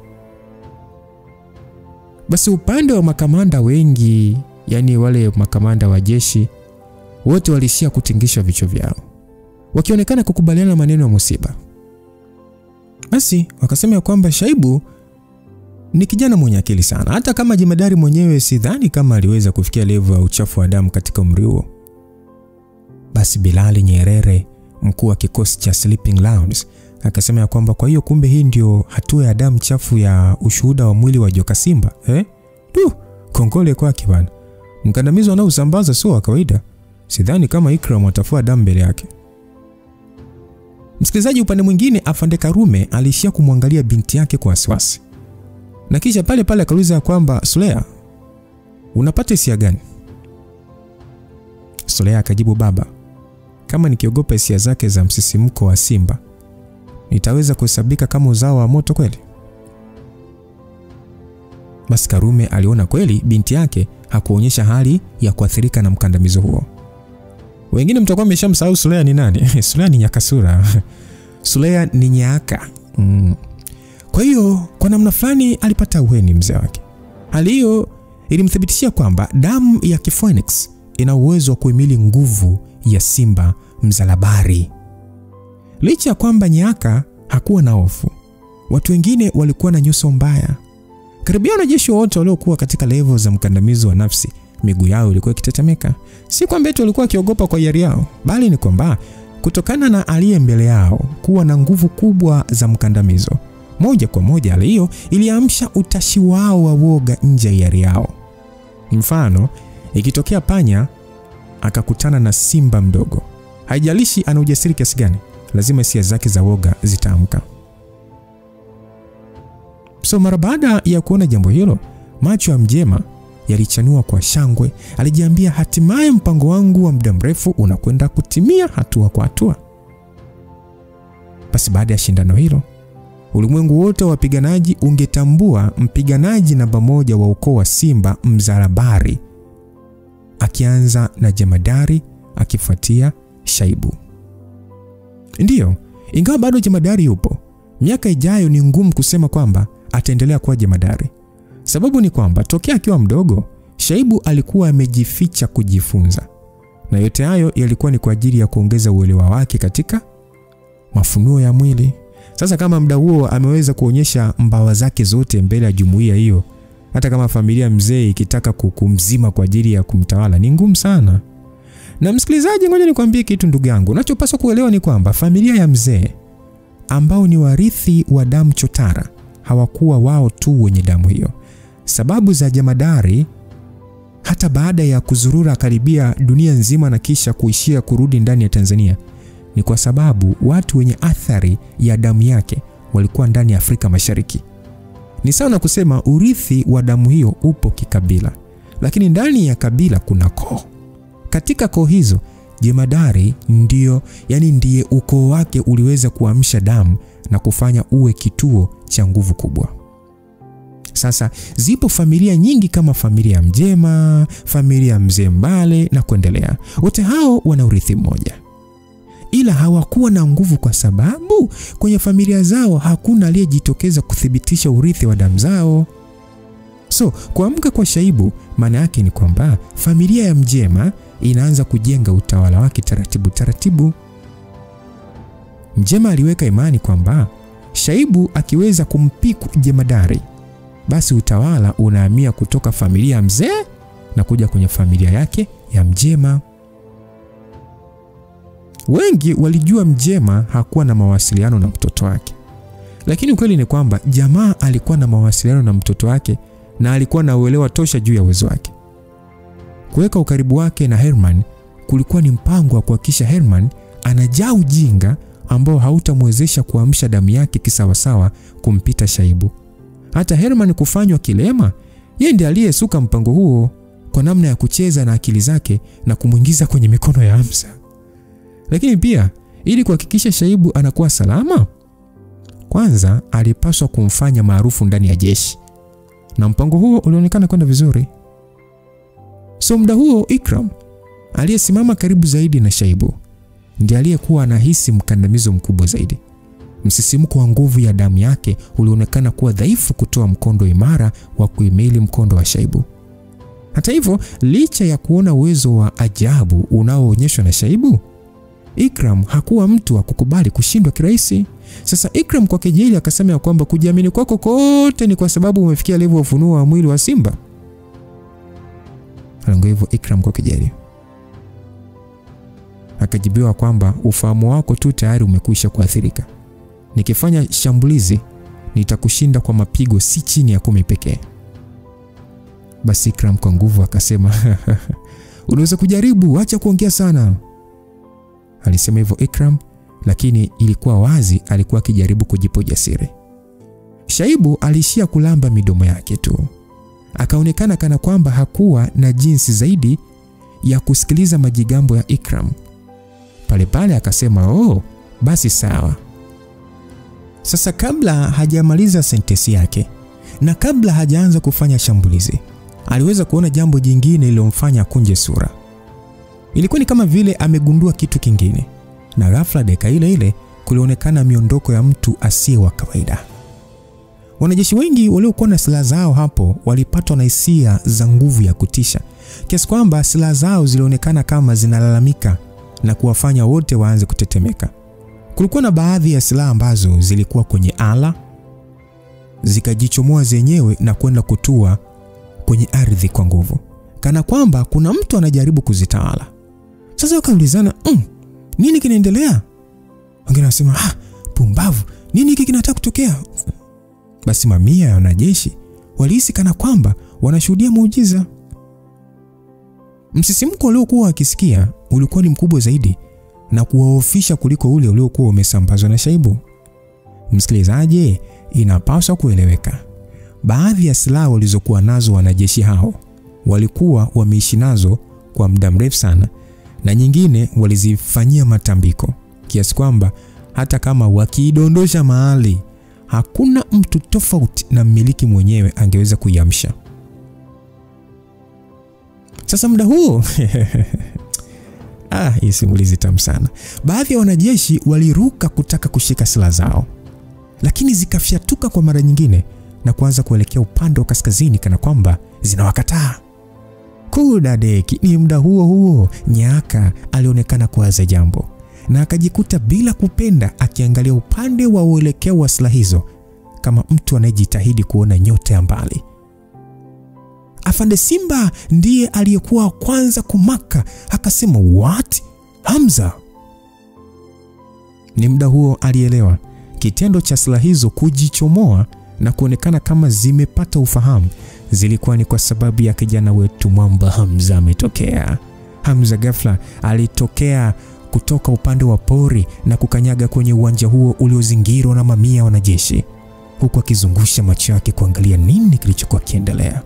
Basi upande wa makamanda wengi, yani wale makamanda wa jeshi, wote walishia kutingisha vichwa vyao, wakionekana kukubaliana na maneno ya Musiba. Basi wakasema kwamba Shaibu ni kijana mwenye akili sana, hata kama jemadari mwenyewe sidhani kama aliweza kufikia level ya uchafu wa damu katika umri huo. Basi Bilali Nyerere, mkuu wa kikosi cha Sleeping Lions, akasema kwamba kwa hiyo kumbe hii ndio hatua ya damu chafu ya ushuhuda wa mwili wa joka simba. Kongole kwake bwana. Mkandamizo anaosambaza sio wa kawaida. Sidhani kama Ikram atafua damu mbele yake. Msikilizaji, upande mwingine Afande Karume alishia kumwangalia binti yake kwa wasiwasi. Na kisha pale pale akauliza kwamba Sulea, unapata hisia gani? Sulea akajibu baba, kama nikiogopa hisia zake za msisimko wa simba, nitaweza kuhesabika kama uzao wa moto kweli? Basi Karume aliona kweli binti yake hakuonyesha hali ya kuathirika na mkandamizo huo. Wengine mtakuwa mmeshamsahau Sulea ni nani? Sulea ni Nyakasura. Sulea ni Nyaka. Kwa hiyo kwa namna fulani alipata uweni mzee wake. Hali hiyo ilimthibitishia kwamba damu ya Kiphoenix ina uwezo wa kuhimili nguvu ya simba mzalabari. Licha ya kwamba Nyaka hakuwa na hofu, watu wengine walikuwa na nyuso mbaya. Karibia wanajeshi wote waliokuwa katika level za mkandamizo wa nafsi, miguu yao ilikuwa ikitetemeka. Si kwamba eti walikuwa wakiogopa kwa hiari yao, bali ni kwamba kutokana na aliye mbele yao kuwa na nguvu kubwa za mkandamizo, moja kwa moja hali hiyo iliamsha utashi wao wa woga nje ya hiari yao. Mfano, ikitokea panya akakutana na simba mdogo, haijalishi ana ujasiri kiasi gani, lazima hisia zake za woga zitaamka. So mara baada ya kuona jambo hilo, macho ya Mjema yalichanua kwa shangwe. Alijiambia hatimaye mpango wangu wa muda mrefu unakwenda kutimia hatua kwa hatua. Basi baada ya shindano hilo, ulimwengu wote wa wapiganaji ungetambua mpiganaji namba moja wa ukoo wa simba mzalabari, akianza na jemadari akifuatia Shaibu. Ndiyo, ingawa bado jemadari yupo, miaka ijayo ni ngumu kusema kwamba ataendelea kuwa jemadari. Sababu ni kwamba tokea akiwa mdogo, Shaibu alikuwa amejificha kujifunza, na yote hayo yalikuwa ni kwa ajili ya kuongeza uelewa wake katika mafunuo ya mwili. Sasa kama muda huo ameweza kuonyesha mbawa zake zote mbele ya jumuiya hiyo, hata kama familia mzee ikitaka kumzima kwa ajili ya kumtawala ni ngumu sana. Na msikilizaji, ngoja nikwambie kitu ndugu yangu. Unachopaswa kuelewa ni kwamba familia ya mzee ambao ni warithi wa damu chotara hawakuwa wao tu wenye damu hiyo. Sababu za jemadari hata baada ya kuzurura karibia dunia nzima na kisha kuishia kurudi ndani ya Tanzania ni kwa sababu watu wenye athari ya damu yake walikuwa ndani ya Afrika Mashariki. Ni sawa na kusema urithi wa damu hiyo upo kikabila, lakini ndani ya kabila kuna koo. Katika koo hizo jemadari ndiye ukoo wake uliweza kuamsha damu na kufanya uwe kituo cha nguvu kubwa. Sasa zipo familia nyingi kama familia ya Mjema, familia ya Mzee Mbale na kuendelea. Wote hao wana urithi mmoja, ila hawakuwa na nguvu kwa sababu kwenye familia zao hakuna aliyejitokeza kuthibitisha urithi wa damu zao. So kuamka kwa Shaibu maana yake ni kwamba familia ya Mjema inaanza kujenga utawala wake taratibu taratibu. Mjema aliweka imani kwamba Shaibu akiweza kumpiku jemadari, basi utawala unahamia kutoka familia ya mzee na kuja kwenye familia yake ya Mjema. Wengi walijua Mjema hakuwa na mawasiliano na mtoto wake, lakini ukweli ni kwamba jamaa alikuwa na mawasiliano na mtoto wake na alikuwa na uelewa tosha juu ya uwezo wake. Kuweka ukaribu wake na Herman kulikuwa ni mpango wa kuhakikisha Herman anajaa ujinga ambao hautamwezesha kuamsha damu yake kisawasawa kumpita Shaibu. Hata Herman kufanywa kilema, yeye ndiye aliyesuka mpango huo kwa namna ya kucheza na akili zake na kumuingiza kwenye mikono ya Hamza. Lakini pia ili kuhakikisha Shaibu anakuwa salama, kwanza alipaswa kumfanya maarufu ndani ya jeshi, na mpango huo ulionekana kwenda vizuri. So muda huo Ikram aliyesimama karibu zaidi na Shaibu ndiye aliyekuwa anahisi mkandamizo mkubwa zaidi. Msisimko wa nguvu ya damu yake ulionekana kuwa dhaifu kutoa mkondo imara wa kuimili mkondo wa Shaibu. Hata hivyo, licha ya kuona uwezo wa ajabu unaoonyeshwa na Shaibu, Ikram hakuwa mtu wa kukubali kushindwa kirahisi. Sasa Ikram kwa kejeli akasema kwamba kujiamini kwako kote ni kwa sababu umefikia level ya ufunuo wa mwili wa simba. Alango hivyo Ikram kwa kejeli akajibiwa kwamba ufahamu wako tu tayari umekwisha kuathirika. Nikifanya shambulizi nitakushinda kwa mapigo si chini ya 10 pekee. Basi Ikram kwa nguvu akasema unaweza kujaribu, acha kuongea sana. Alisema hivyo Ikram, lakini ilikuwa wazi alikuwa akijaribu kujipa ujasiri. Shaibu alishia kulamba midomo yake tu. Akaonekana kana kwamba hakuwa na jinsi zaidi ya kusikiliza majigambo ya Ikram. Pale akasema, basi sawa. Sasa kabla hajamaliza sentensi yake na kabla hajaanza kufanya shambulizi, aliweza kuona jambo jingine lililomfanya kunje sura. Ilikuwa ni kama vile amegundua kitu kingine, na ghafla dakika ile kulionekana miondoko ya mtu asiye wa kawaida. Wanajeshi wengi waliokuwa na silaha zao hapo walipatwa na hisia za nguvu ya kutisha, kiasi kwamba silaha zao zilionekana kama zinalalamika na kuwafanya wote waanze kutetemeka. Kulikuwa na baadhi ya silaha ambazo zilikuwa kwenye ala, zikajichomoa zenyewe na kwenda kutua kwenye ardhi kwa nguvu, kana kwamba kuna mtu anajaribu kuzitawala. Sasa wakaulizana, nini kinaendelea? Wengine wanasema, pumbavu, nini hiki kinataka kutokea? Basi mamia ya wanajeshi walihisi kana kwamba wanashuhudia muujiza. Msisimko uliokuwa wakisikia ulikuwa ni mkubwa zaidi na kuwaofisha kuliko ule uliokuwa umesambazwa na Shaibu. Msikilizaji, inapaswa kueleweka, baadhi ya silaha walizokuwa nazo wanajeshi hao walikuwa wameishi nazo kwa muda mrefu sana, na nyingine walizifanyia matambiko kiasi kwamba hata kama wakiidondosha mahali, hakuna mtu tofauti na mmiliki mwenyewe angeweza kuiamsha. Sasa muda huo hii simulizi tamu sana. Baadhi ya wanajeshi waliruka kutaka kushika silaha zao, lakini zikafyatuka kwa mara nyingine na kuanza kuelekea upande wa kaskazini kana kwamba zinawakataa. Kudadeki. Ni muda huo Nyaka alionekana kuwaza jambo na akajikuta bila kupenda akiangalia upande wa uelekeo wa silaha hizo kama mtu anayejitahidi kuona nyota ya mbali. Afande Simba ndiye aliyekuwa kwanza kumaka, akasema, "What? Hamza?" Ni muda huo alielewa kitendo cha silaha hizo kujichomoa na kuonekana kama zimepata ufahamu zilikuwa ni kwa sababu ya kijana wetu mwamba Hamza ametokea. Hamza ghafla alitokea kutoka upande wa pori na kukanyaga kwenye uwanja huo uliozingirwa na mamia wanajeshi, huku akizungusha macho yake kuangalia nini kilichokuwa kiendelea.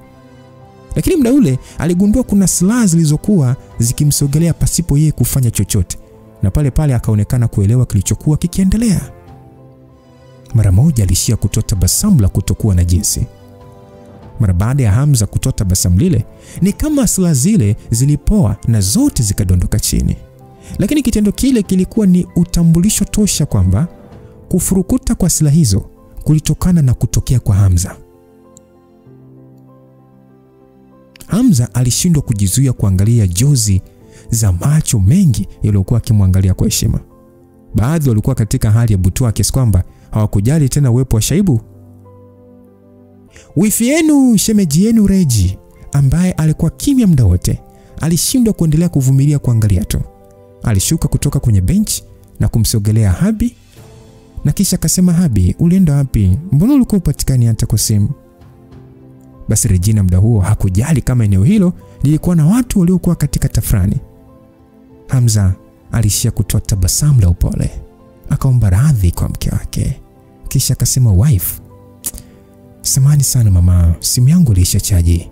Lakini muda ule aligundua kuna silaha zilizokuwa zikimsogelea pasipo yeye kufanya chochote, na pale pale akaonekana kuelewa kilichokuwa kikiendelea. Mara moja alishia kutoa tabasamu la kutokuwa na jinsi. Mara baada ya Hamza kutoa tabasamu lile, ni kama silaha zile zilipoa na zote zikadondoka chini. Lakini kitendo kile kilikuwa ni utambulisho tosha kwamba kufurukuta kwa silaha hizo kulitokana na kutokea kwa Hamza. Hamza alishindwa kujizuia kuangalia jozi za macho mengi yaliyokuwa akimwangalia kwa heshima. Baadhi walikuwa katika hali ya butwaa kiasi kwamba hawakujali tena uwepo wa Shaibu. Wifi yenu, shemeji yenu Reji, ambaye alikuwa kimya muda wote, alishindwa kuendelea kuvumilia kuangalia tu. Alishuka kutoka kwenye bench na kumsogelea Habi, na kisha akasema, "Habi, ulienda wapi? Mbona ulikuwa upatikani hata kwa simu?" Basi Regina muda huo hakujali kama eneo hilo lilikuwa na watu waliokuwa katika tafrani. Hamza alishia kutoa tabasamu la upole, akaomba radhi kwa mke wake, kisha akasema, "Wife, samahani sana mama, simu yangu iliisha chaji.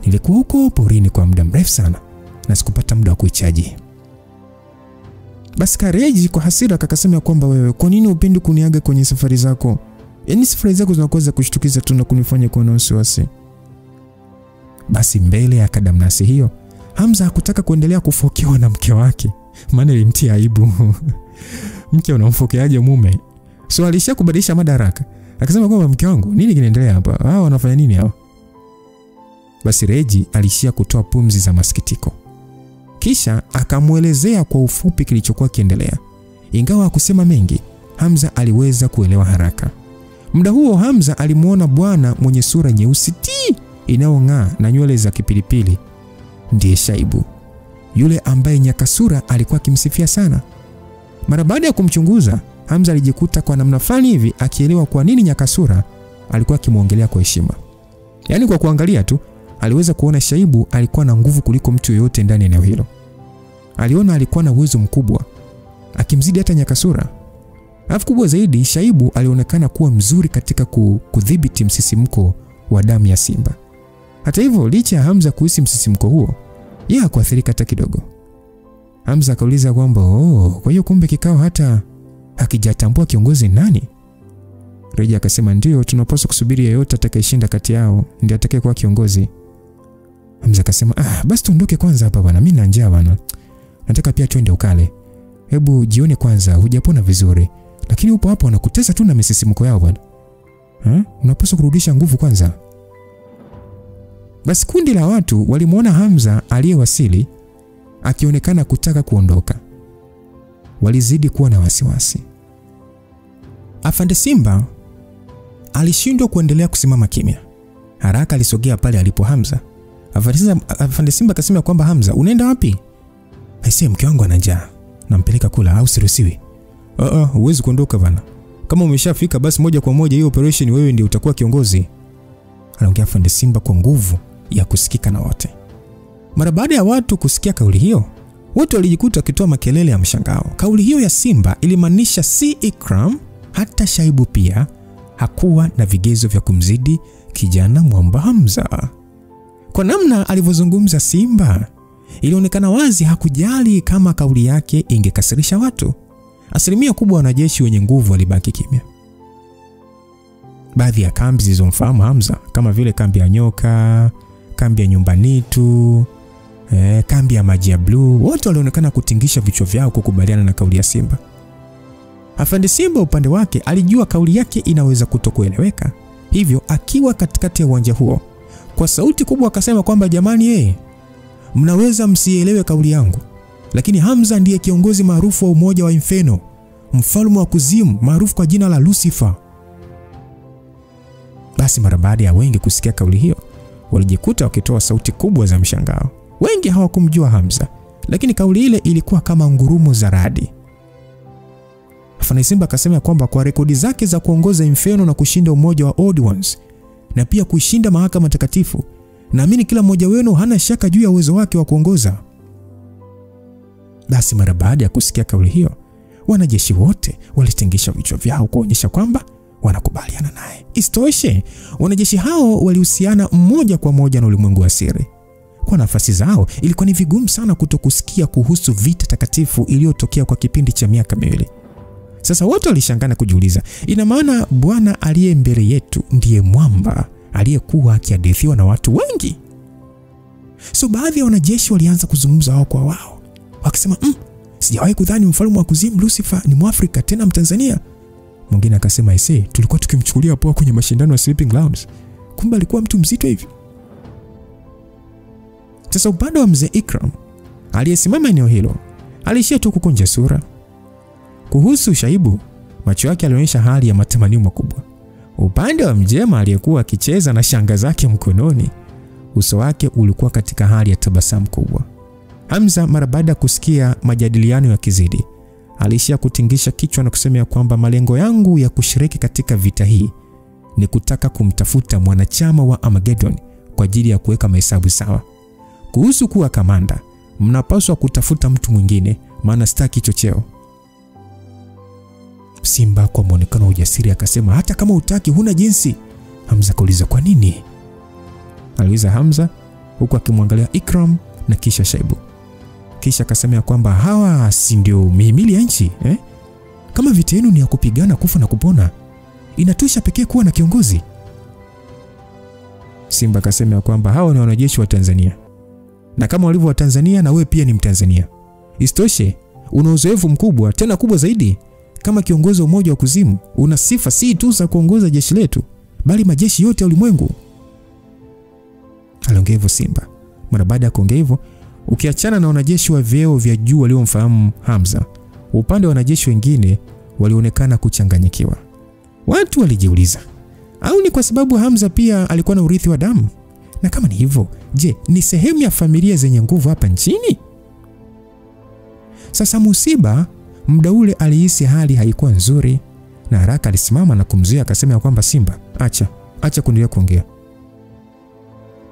Nilikuwa huko porini kwa muda mrefu sana na sikupata muda wa kuichaji." Basi Kareji kwa hasira akasema kwamba, "Wewe kwa nini upendi kuniaga kwenye safari zako? Yaani safari zako zinakuwa za kushtukiza tu na kunifanya kuwa na wasiwasi." Basi mbele ya kadamnasi hiyo, Hamza hakutaka kuendelea kufokewa na mke wake, maana ilimtia aibu. Mke unamfokeaje mume? So alisha kubadilisha madaraka. Akasema kwamba, "Mke wangu, nini kinaendelea hapa? Hao wanafanya nini hao?" Basi Reji alishia kutoa pumzi za masikitiko. Kisha akamuelezea kwa ufupi kilichokuwa kiendelea. Ingawa hakusema mengi, Hamza aliweza kuelewa haraka. Muda huo Hamza alimuona bwana mwenye sura nyeusi inayong'aa na nywele za kipilipili. Ndiye Shaibu, yule ambaye Nyakasura alikuwa akimsifia sana. Mara baada ya kumchunguza, Hamza alijikuta kwa namna fulani hivi akielewa kwa nini Nyakasura alikuwa akimuongelea kwa heshima. Yaani kwa kuangalia tu aliweza kuona Shaibu alikuwa na nguvu kuliko mtu yeyote ndani ya eneo hilo. Aliona alikuwa na uwezo mkubwa, akimzidi hata Nyakasura. Alafu kubwa zaidi, Shaibu alionekana kuwa mzuri katika kudhibiti msisimko wa damu ya simba. Hata hivyo, licha ya Hamza kuhisi msisimko huo, yeye hakuathirika hata kidogo. Hamza akauliza kwamba, kwa hiyo kumbe kikao hata hakijatambua kiongozi nani? Reji akasema, "Ndio, tunapaswa kusubiri yeyote atakayeshinda kati yao ndiye atakayekuwa kiongozi." Hamza akasema, "Basi tuondoke kwanza hapa bwana, mimi na njaa bwana. Nataka pia twende ukale. Hebu jione kwanza, hujapona vizuri. Lakini upo hapo wanakutesa tu na misisimko yao bwana. Unapaswa kurudisha nguvu kwanza." Basi kundi la watu walimuona Hamza aliyewasili akionekana kutaka kuondoka. Walizidi kuwa na wasiwasi. Afande Simba alishindwa kuendelea kusimama kimya. Haraka alisogea pale alipo Hamza. Afande Simba akasema kwamba, "Hamza, unaenda wapi?" "Aisee, mke wangu ana njaa. Nampeleka kula au siruhusiwi?" Huwezi kuondoka bana. Kama umeshafika basi moja kwa moja hiyo operation wewe ndiye utakuwa kiongozi." Aliongea Afande Simba kwa nguvu ya kusikika na wote. Mara baada ya watu kusikia kauli hiyo, wote walijikuta wakitoa makelele ya mshangao. Kauli hiyo ya Simba ilimaanisha si Ikram, hata Shaibu pia hakuwa na vigezo vya kumzidi kijana mwamba Hamza. Kwa namna alivyozungumza Simba, ilionekana wazi hakujali kama kauli yake ingekasirisha watu. Asilimia kubwa wanajeshi wenye nguvu walibaki kimya. Baadhi ya kambi zilizomfahamu Hamza kama vile kambi ya Nyoka, kambi ya Nyumbanitu, kambi ya Maji ya Blue, wote walionekana kutingisha vichwa vyao kukubaliana na kauli ya Simba. Afande Simba upande wake alijua kauli yake inaweza kutokueleweka. Hivyo akiwa katikati ya uwanja huo, kwa sauti kubwa akasema kwamba, "Jamani, mnaweza msielewe kauli yangu, lakini Hamza ndiye kiongozi maarufu wa umoja wa Inferno, mfalme wa kuzimu maarufu kwa jina la Lucifer. Basi mara baada ya wengi kusikia kauli hiyo, walijikuta wakitoa sauti kubwa za mshangao. Wengi hawakumjua Hamza, lakini kauli ile ilikuwa kama ngurumo za radi. Afande Simba akasema kwamba kwa rekodi zake za kuongoza Inferno na kushinda umoja wa Old Ones na pia kushinda mahakama takatifu, naamini kila mmoja wenu hana shaka juu ya uwezo wake wa kuongoza. Basi mara baada ya kusikia kauli hiyo, wanajeshi wote walitengisha vichwa vyao kuonyesha kwamba wanakubaliana naye. Isitoshe, wanajeshi hao walihusiana mmoja kwa moja na ulimwengu wa siri. Kwa nafasi zao, ilikuwa ni vigumu sana kutokusikia kuhusu vita takatifu iliyotokea kwa kipindi cha miaka miwili. Sasa wote walishangana kujiuliza, ina maana Bwana aliye mbele yetu ndiye mwamba aliyekuwa akihadithiwa na watu wengi? So baadhi ya wanajeshi walianza kuzungumza wao kwa wao, wakisema, sijawahi kudhani mfalme wa kuzimu Lucifer ni Mwafrika, tena Mtanzania. Mwingine akasema, tulikuwa tukimchukulia poa kwenye mashindano ya Sleeping Grounds, kumbe alikuwa mtu mzito hivi. Sasa upande wa mzee Ikram aliyesimama eneo hilo alishia tu kukunja sura. Kuhusu Shaibu, macho yake yalionyesha hali ya matamanio makubwa. Upande wa Mjema aliyekuwa akicheza na shanga zake mkononi, uso wake ulikuwa katika hali ya tabasamu kubwa. Hamza mara baada ya kusikia majadiliano ya kizidi, alishia kutingisha kichwa na kusema kwamba malengo yangu ya kushiriki katika vita hii ni kutaka kumtafuta mwanachama wa Armageddon kwa ajili ya kuweka mahesabu sawa. Kuhusu kuwa kamanda, mnapaswa kutafuta mtu mwingine, maana sitaki chocheo. Simba kwa muonekano wa ujasiri akasema, hata kama utaki huna jinsi. Hamza kauliza, kwa nini? Aliuliza Hamza huku akimwangalia Ikram na kisha Shaibu. Kisha akasema kwamba hawa si ndio mihimili ya nchi, Kama vita yenu ni ya kupigana kufa na kupona, inatosha pekee kuwa na kiongozi. Simba akasema kwamba hawa ni wanajeshi wa Tanzania, na kama walivyo wa Tanzania na wewe pia ni Mtanzania. Isitoshe, una uzoefu mkubwa, tena kubwa zaidi. Kama kiongozi wa umoja wa kuzimu, una sifa si tu za kuongoza jeshi letu, bali majeshi yote ya ulimwengu. Aliongea hivyo Simba. Mara baada ya kuongea hivyo, ukiachana na wanajeshi wa vyeo vya juu waliomfahamu Hamza, upande wa wanajeshi wengine walionekana kuchanganyikiwa. Watu walijiuliza, au ni kwa sababu Hamza pia alikuwa na urithi wa damu? Na kama ni hivyo, je, ni sehemu ya familia zenye nguvu hapa nchini? Sasa Musiba muda ule alihisi hali haikuwa nzuri, na haraka alisimama na kumzuia akasema kwamba Simba, acha kuendelea kuongea.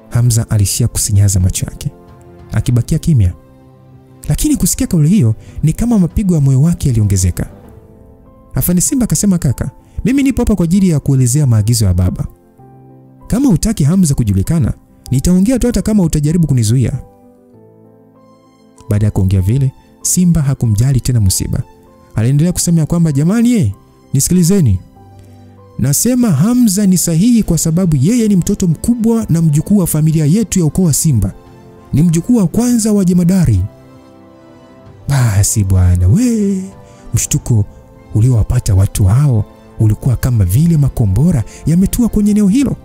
Hamza alishia kusinyaza macho yake, akibakia kimya. Lakini kusikia kauli hiyo ni kama mapigo ya moyo wake yaliongezeka. Afande Simba akasema, kaka, mimi nipo hapa kwa ajili ya kuelezea maagizo ya baba. Kama hutaki Hamza kujulikana, nitaongea tu hata kama utajaribu kunizuia. Baada ya kuongea vile, Simba hakumjali tena Musiba. Aliendelea kusema kwamba jamani, nisikilizeni. Nasema Hamza ni sahihi kwa sababu yeye ni mtoto mkubwa na mjukuu wa familia yetu ya ukoo wa Simba. Ni mjukuu wa kwanza wa jemadari. Basi bwana, mshtuko uliowapata watu hao ulikuwa kama vile makombora yametua kwenye eneo hilo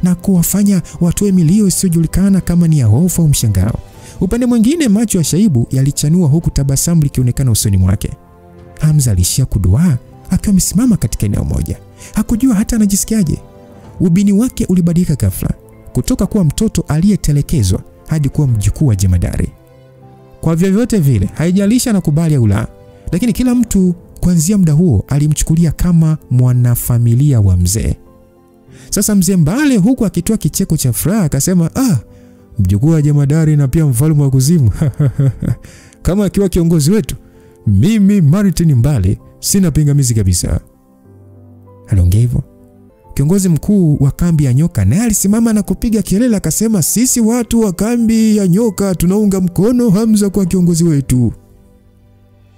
na kuwafanya watoe milio isiyojulikana kama ni ya hofu au mshangao. Upande mwingine macho ya Shaibu yalichanua huku tabasamu likionekana usoni mwake. Hamza alishia kuduaa akiwa amesimama katika eneo moja. Hakujua hata anajisikiaje. Ubini wake ulibadilika ghafla kutoka kuwa mtoto aliyetelekezwa hadi kuwa mjukuu wa jemadari. Kwa vyovyote vile, haijalisha anakubali au la, lakini kila mtu kuanzia muda huo alimchukulia kama mwanafamilia wa mzee. Sasa mzee Mbale huku akitoa kicheko cha furaha akasema, mjukuu wa jemadari na pia mfalme wa kuzimu. Kama akiwa kiongozi wetu, mimi Martin Mbale sina pingamizi kabisa. Aliongea hivyo. Kiongozi mkuu wa kambi ya nyoka naye alisimama na kupiga kelele akasema, sisi watu wa kambi ya nyoka tunaunga mkono Hamza kwa kiongozi wetu.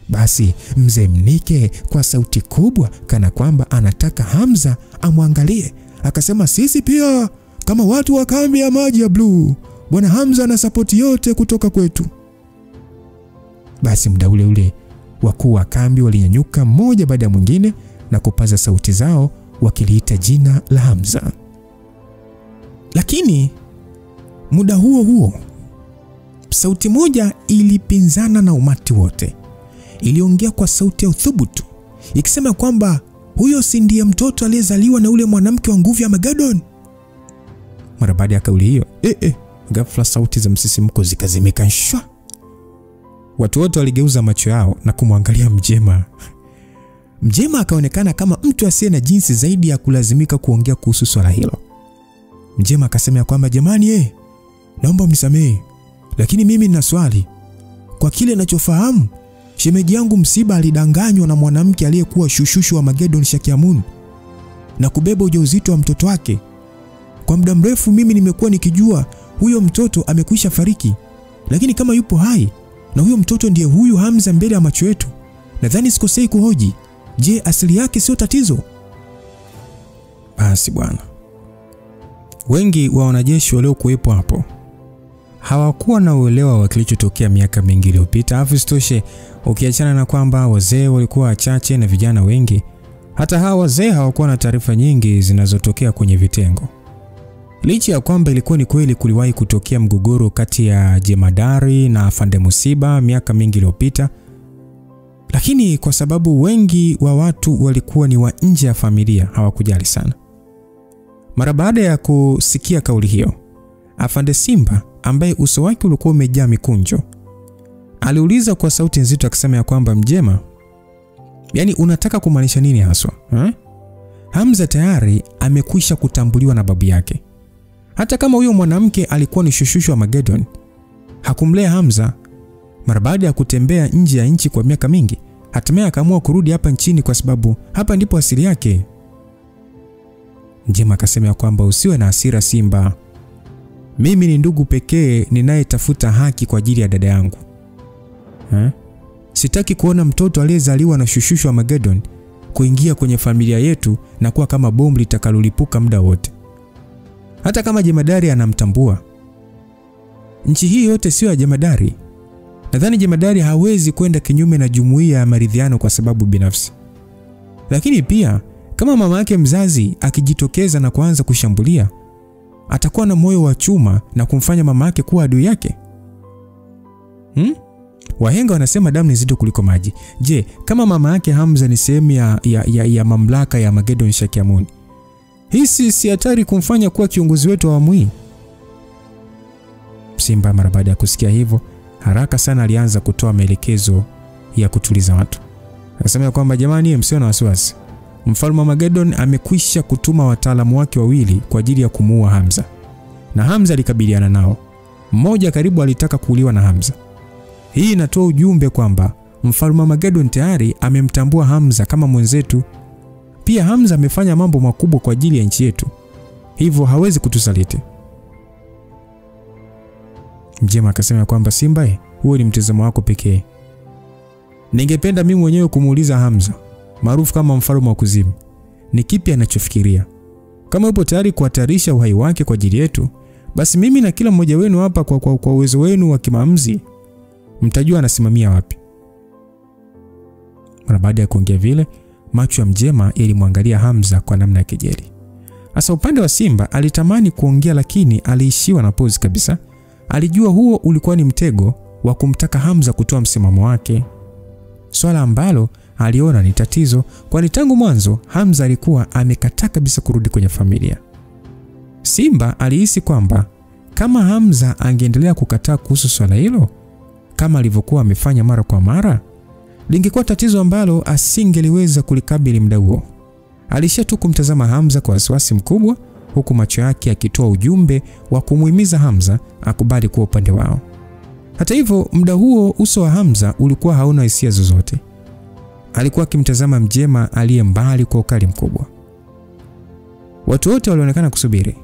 Basi mzee Mnike kwa sauti kubwa kana kwamba anataka Hamza amwangalie akasema, sisi pia kama watu wa kambi ya maji ya blue, bwana Hamza na sapoti yote kutoka kwetu. Basi muda ule ule wakuu wa kambi walinyanyuka mmoja baada ya mwingine na kupaza sauti zao wakiliita jina la Hamza. Lakini muda huo huo sauti moja ilipinzana na umati wote. Iliongea kwa sauti ya uthubutu, ikisema kwamba huyo si ndiye mtoto aliyezaliwa na ule mwanamke wa nguvu ya Armageddon. Mara baada ya kauli hiyo, ghafla sauti za msisimko zikazimika shwa. Watu wote waligeuza macho yao na kumwangalia Mjema. Mjema akaonekana kama mtu asiye na jinsi zaidi ya kulazimika kuongea kuhusu swala hilo. Mjema akasema kwamba jamani, naomba mnisamehe, lakini mimi nina swali. Kwa kile ninachofahamu, shemeji yangu Msiba alidanganywa na mwanamke aliyekuwa shushushu wa Armageddon Shakiamun na kubeba ujauzito wa mtoto wake. Kwa muda mrefu mimi nimekuwa nikijua huyo mtoto amekwisha fariki, lakini kama yupo hai na huyo mtoto ndiye huyu Hamza mbele ya macho yetu, nadhani sikosei kuhoji, je, asili yake sio tatizo? Basi bwana, wengi wa wanajeshi waliokuwepo hapo hawakuwa na uelewa wa kilichotokea miaka mingi iliyopita. Afisitoshe, ukiachana na kwamba wazee walikuwa wachache na vijana wengi, hata hawa wazee hawakuwa na taarifa nyingi zinazotokea kwenye vitengo. Licha ya kwamba ilikuwa ni kweli kuliwahi kutokea mgogoro kati ya jemadari na afande Msiba miaka mingi iliyopita, lakini kwa sababu wengi wa watu walikuwa ni wa nje ya familia, hawakujali sana. Mara baada ya kusikia kauli hiyo, afande Simba ambaye uso wake ulikuwa umejaa mikunjo aliuliza kwa sauti nzito akisema kwamba Mjema, yani unataka kumaanisha nini haswa? Hamza tayari amekwisha kutambuliwa na babu yake. Hata kama huyo mwanamke alikuwa ni shushushu wa Armageddon, hakumlea Hamza. Mara baada ya kutembea nje ya nchi kwa miaka mingi, hatimaye akaamua kurudi hapa nchini kwa sababu hapa ndipo asili yake. Mjema akasema kwamba usiwe na hasira Simba. Mimi ni ndugu pekee ninayetafuta haki kwa ajili ya dada yangu. Sitaki kuona mtoto aliyezaliwa na shushushu wa Armageddon kuingia kwenye familia yetu na kuwa kama bomu litakalolipuka muda wote. Hata kama jemadari anamtambua, nchi hii yote sio ya jemadari. Nadhani jemadari hawezi kwenda kinyume na jumuiya ya maridhiano kwa sababu binafsi. Lakini pia kama mama yake mzazi akijitokeza na kuanza kushambulia, atakuwa na moyo wa chuma na kumfanya mama yake kuwa adui yake. Wahenga wanasema damu ni nzito kuliko maji. Je, kama mama yake Hamza ni sehemu ya mamlaka ya Armageddon Shakiamun, hii si hatari kumfanya kuwa kiongozi wetu wa awamu hii? Simba mara baada ya kusikia hivyo, haraka sana alianza kutoa maelekezo ya kutuliza watu. Akasema kwamba jamani, msio na wasiwasi. Mfalme Armageddon amekwisha kutuma wataalamu wake wawili kwa ajili ya kumuua Hamza. Na Hamza alikabiliana nao. Mmoja karibu alitaka kuuliwa na Hamza. Hii inatoa ujumbe kwamba Mfalme Armageddon tayari amemtambua Hamza kama mwenzetu. Pia Hamza amefanya mambo makubwa kwa ajili ya nchi yetu, hivyo hawezi kutusaliti. Mjema akasema kwamba Simba, huo ni mtazamo wako pekee. Ningependa mimi mwenyewe kumuuliza Hamza, maarufu kama mfalme wa kuzimu, ni kipi anachofikiria. Kama yupo tayari kuhatarisha uhai wake kwa ajili yetu, basi mimi na kila mmoja wenu hapa kwa uwezo wenu wa kimaamuzi mtajua anasimamia wapi. Mara baada ya kuongea vile, macho ya Mjema yalimwangalia Hamza kwa namna ya kejeli. Hasa upande wa Simba alitamani kuongea, lakini aliishiwa na pause kabisa. Alijua huo ulikuwa ni mtego wa kumtaka Hamza kutoa msimamo wake, swala ambalo aliona ni tatizo, kwani tangu mwanzo Hamza alikuwa amekataa kabisa kurudi kwenye familia. Simba alihisi kwamba kama Hamza angeendelea kukataa kuhusu swala hilo kama alivyokuwa amefanya mara kwa mara, lingekuwa tatizo ambalo asingeliweza kulikabili muda huo. Alishatu kumtazama Hamza kwa wasiwasi mkubwa, huku macho yake yakitoa ujumbe wa kumuhimiza Hamza akubali kuwa upande wao. Hata hivyo, muda huo uso wa Hamza ulikuwa hauna hisia zozote. Alikuwa akimtazama Mjema aliye mbali kwa ukali mkubwa. Watu wote walionekana kusubiri.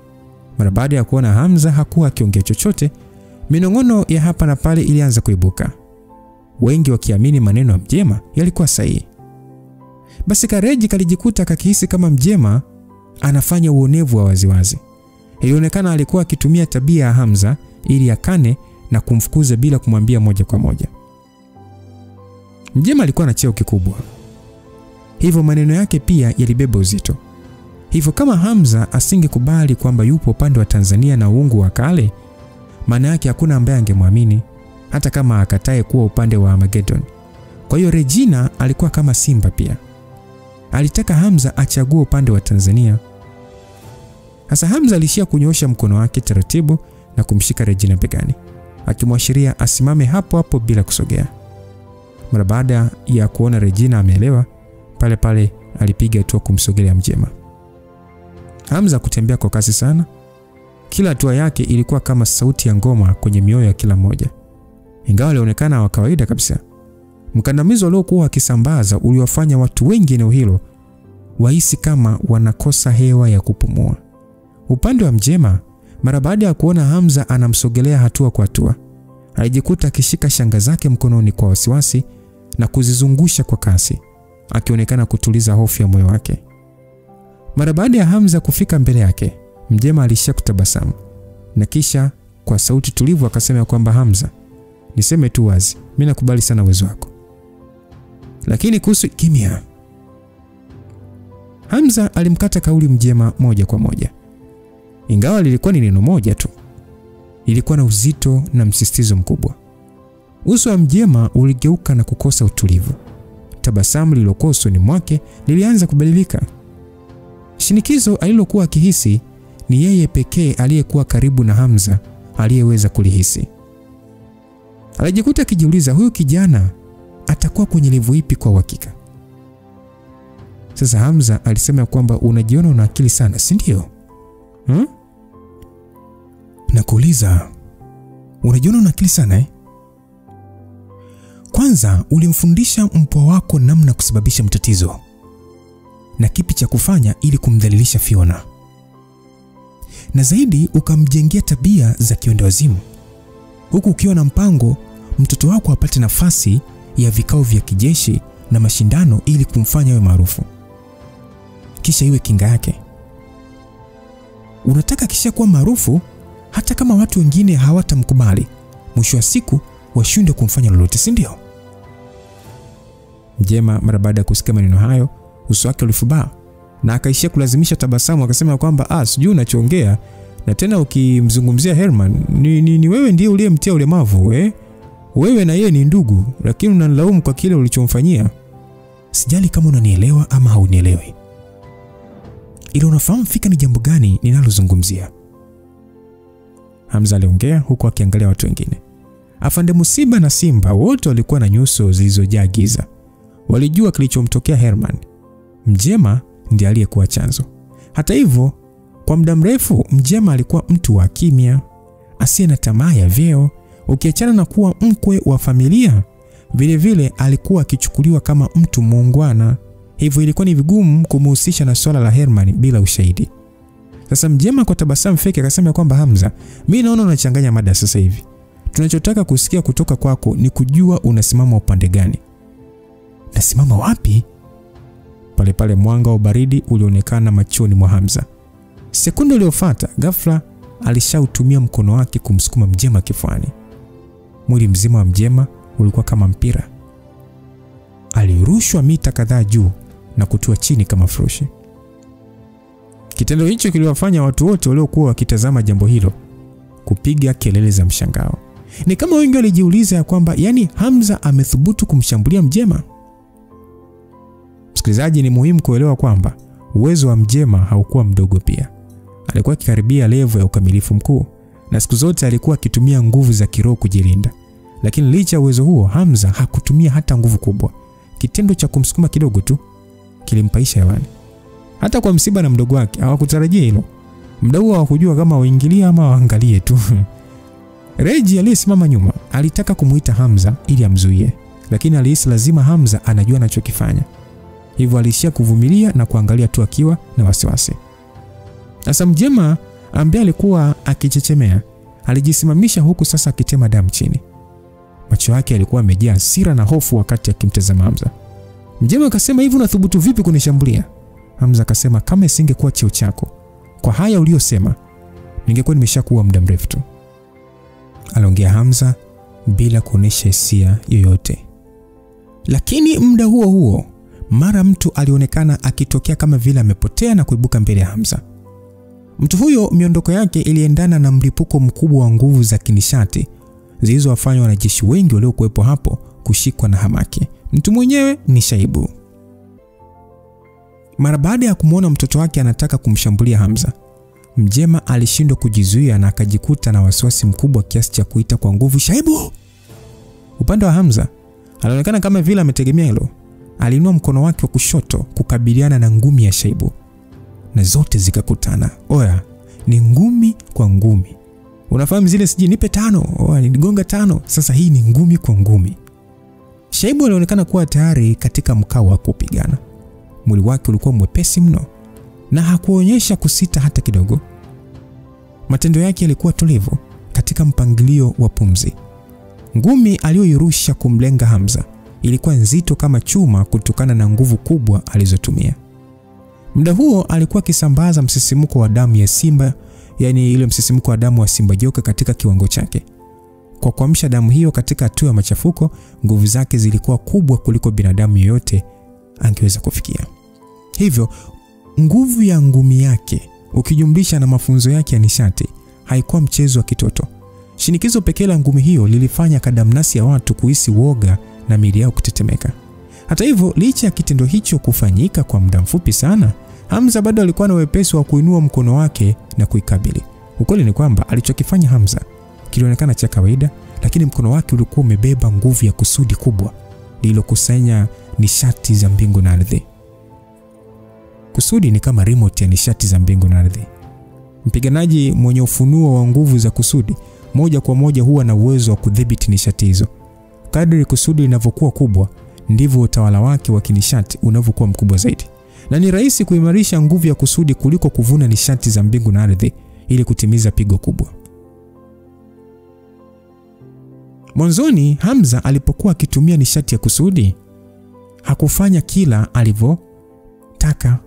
Mara baada ya kuona Hamza hakuwa akiongea chochote, minong'ono ya hapa na pale ilianza kuibuka, wengi wakiamini maneno ya Mjema yalikuwa sahihi. Basi Kareji kalijikuta kakihisi kama Mjema anafanya uonevu wa waziwazi. Ilionekana alikuwa akitumia tabia ya Hamza ili akane na kumfukuza bila kumwambia moja kwa moja. Mjema alikuwa na cheo kikubwa, hivyo maneno yake pia yalibeba uzito. Hivyo kama Hamza asingekubali kwamba yupo upande wa Tanzania na uungu wa kale, maana yake hakuna ambaye angemwamini. hata kama akatae kuwa upande wa Armageddon. Kwa hiyo Regina alikuwa kama simba pia. Alitaka Hamza achague upande wa Tanzania. Sasa Hamza alishia kunyoosha mkono wake taratibu na kumshika Regina begani, akimwashiria asimame hapo hapo bila kusogea. Mara baada ya kuona Regina ameelewa, pale pale alipiga hatua kumsogelea Mjema. Hamza kutembea kwa kasi sana. Kila hatua yake ilikuwa kama sauti ya ngoma kwenye mioyo ya kila mmoja. Ingawa alionekana wa kawaida kabisa, mkandamizo aliokuwa akisambaza uliwafanya watu wengi eneo hilo wahisi kama wanakosa hewa ya kupumua. Upande wa Mjema, mara baada ya kuona Hamza anamsogelea hatua kwa hatua, alijikuta akishika shanga zake mkononi kwa wasiwasi na kuzizungusha kwa kasi, akionekana kutuliza hofu ya moyo wake. Mara baada ya Hamza kufika mbele yake, Mjema alishia kutabasamu na kisha kwa sauti tulivu akasema kwamba Hamza, niseme tu wazi, mimi nakubali sana uwezo wako. Lakini kuhusu kimya. Hamza alimkata kauli Mjema moja kwa moja. Ingawa lilikuwa ni neno moja tu, ilikuwa na uzito na msisitizo mkubwa. Uso wa Mjema uligeuka na kukosa utulivu. Tabasamu lililokuwa usoni mwake lilianza kubadilika. Shinikizo alilokuwa akihisi ni yeye pekee aliyekuwa karibu na Hamza aliyeweza kulihisi. Alijikuta akijiuliza, huyu kijana atakuwa kwenye level ipi kwa uhakika? Sasa Hamza alisema kwamba unajiona una akili sana, si ndio? Nakuuliza, unajiona una akili sana eh? Kwanza ulimfundisha mpwa wako namna kusababisha mtatizo na kipi cha kufanya ili kumdhalilisha Fiona. Na zaidi ukamjengea tabia za kiondowazimu, huku ukiwa na mpango mtoto wako apate nafasi ya vikao vya kijeshi na mashindano ili kumfanya awe maarufu, kisha iwe kinga yake. Unataka kisha kuwa maarufu hata kama watu wengine hawatamkubali, mwisho wa siku washinde kumfanya lolote, si ndio? Mjema mara baada ya kusikia maneno hayo, uso wake ulifubaa na akaishia kulazimisha tabasamu, akasema kwamba sijui unachoongea, na tena ukimzungumzia Herman ni wewe ndiye uliyemtia ulemavu wewe na yeye ni ndugu, lakini unanilaumu kwa kile ulichomfanyia. Sijali kama unanielewa ama haunielewi, ila unafahamu fika ni jambo gani ninalozungumzia. Hamza aliongea huku akiangalia watu wengine. Afande Musiba na Simba wote walikuwa na nyuso zilizojaa giza. Walijua kilichomtokea Herman. Mjema ndiye aliyekuwa chanzo. Hata hivyo, kwa muda mrefu Mjema alikuwa mtu wa kimya, asiye na tamaa ya vyeo. Ukiachana na kuwa mkwe wa familia, vile vile alikuwa akichukuliwa kama mtu muungwana. Hivyo ilikuwa ni vigumu kumhusisha na swala la Herman bila ushahidi. Sasa Mjema kwa tabasamu feki akasema kwamba Hamza, mimi naona unachanganya mada sasa hivi. Tunachotaka kusikia kutoka kwako ni kujua unasimama upande gani. Nasimama wapi? Pale pale mwanga wa baridi ulionekana machoni mwa Hamza. Sekunde iliyofuata, ghafla alishautumia mkono wake kumsukuma Mjema kifuani. Mwili mzima wa Mjema ulikuwa kama mpira. Alirushwa mita kadhaa juu na kutua chini kama furushi. Kitendo hicho kiliwafanya watu wote waliokuwa wakitazama jambo hilo kupiga kelele za mshangao. Ni kama wengi walijiuliza ya kwamba Hamza amethubutu kumshambulia Mjema. Msikilizaji, ni muhimu kuelewa kwamba uwezo wa Mjema haukuwa mdogo pia. Alikuwa akikaribia level ya ukamilifu mkuu na siku zote alikuwa akitumia nguvu za kiroho kujilinda. Lakini licha ya uwezo huo, Hamza hakutumia hata nguvu kubwa. Kitendo cha kumsukuma kidogo tu kilimpaisha hewani. Hata kwa Msiba na mdogo wake hawakutarajia hilo. Muda huo hawakujua kama waingilie ama waangalie tu. Reji aliyesimama nyuma alitaka kumuita Hamza ili amzuie, lakini alihisi lazima Hamza anajua anachokifanya. Hivyo alishia kuvumilia na kuangalia tu akiwa na wasiwasi. Sasa Mjema ambaye alikuwa akichechemea alijisimamisha huku sasa akitema damu chini. Macho yake yalikuwa yamejaa hasira na hofu wakati akimtazama Hamza. Mjema akasema, hivi unathubutu vipi kunishambulia? Hamza akasema, kama isingekuwa cheo chako, kwa haya uliyosema, ningekuwa nimeshakuwa muda mrefu tu. Aliongea Hamza bila kuonesha hisia yoyote. Lakini muda huo huo, mara mtu alionekana akitokea kama vile amepotea na kuibuka mbele ya Hamza. Mtu huyo miondoko yake iliendana na mlipuko mkubwa wa nguvu za kinishati zilizowafanya wanajeshi wengi waliokuwepo hapo kushikwa na hamaki. Mtu mwenyewe ni Shaibu. Mara baada ya kumuona mtoto wake anataka kumshambulia Hamza, Mjema alishindwa kujizuia na akajikuta na wasiwasi mkubwa kiasi cha kuita kwa nguvu, "Shaibu!" Upande wa Hamza alionekana kama vile ametegemea hilo. Aliinua mkono wake wa kushoto kukabiliana na ngumi ya Shaibu, na zote zikakutana. Oya, ni ngumi kwa ngumi. Unafahamu zile siji nipe 5, oya nigonga 5. Sasa hii ni ngumi kwa ngumi. Shaibu alionekana kuwa tayari katika mkao wa kupigana. Mwili wake ulikuwa mwepesi mno na hakuonyesha kusita hata kidogo. Matendo yake yalikuwa tulivu katika mpangilio wa pumzi. Ngumi aliyoirusha kumlenga Hamza ilikuwa nzito kama chuma kutokana na nguvu kubwa alizotumia. Muda huo alikuwa akisambaza msisimuko wa damu ya simba, yani ile msisimuko wa damu wa simba joka katika kiwango chake. Kwa kuamsha damu hiyo katika hatua ya machafuko, nguvu zake zilikuwa kubwa kuliko binadamu yeyote angeweza kufikia. Hivyo, nguvu ya ngumi yake ukijumlisha na mafunzo yake ya nishati haikuwa mchezo wa kitoto. Shinikizo pekee la ngumi hiyo lilifanya kadamnasi ya watu kuhisi woga na miili yao kutetemeka. Hata hivyo, licha ya kitendo hicho kufanyika kwa muda mfupi sana, Hamza bado alikuwa na wepesi wa kuinua mkono wake na kuikabili. Ukweli ni kwamba alichokifanya Hamza kilionekana cha kawaida, lakini mkono wake ulikuwa umebeba nguvu ya kusudi kubwa lililokusanya nishati za mbingu na ardhi. Kusudi ni kama remote ya nishati za mbingu na ardhi. Mpiganaji mwenye ufunuo wa nguvu za kusudi moja kwa moja huwa na uwezo wa kudhibiti nishati hizo. Kadri kusudi linavyokuwa kubwa, ndivyo utawala wake wa kinishati unavyokuwa mkubwa zaidi. Na ni rahisi kuimarisha nguvu ya kusudi kuliko kuvuna nishati za mbingu na ardhi ili kutimiza pigo kubwa. Mwanzoni Hamza alipokuwa akitumia nishati ya kusudi, hakufanya kila alivyotaka.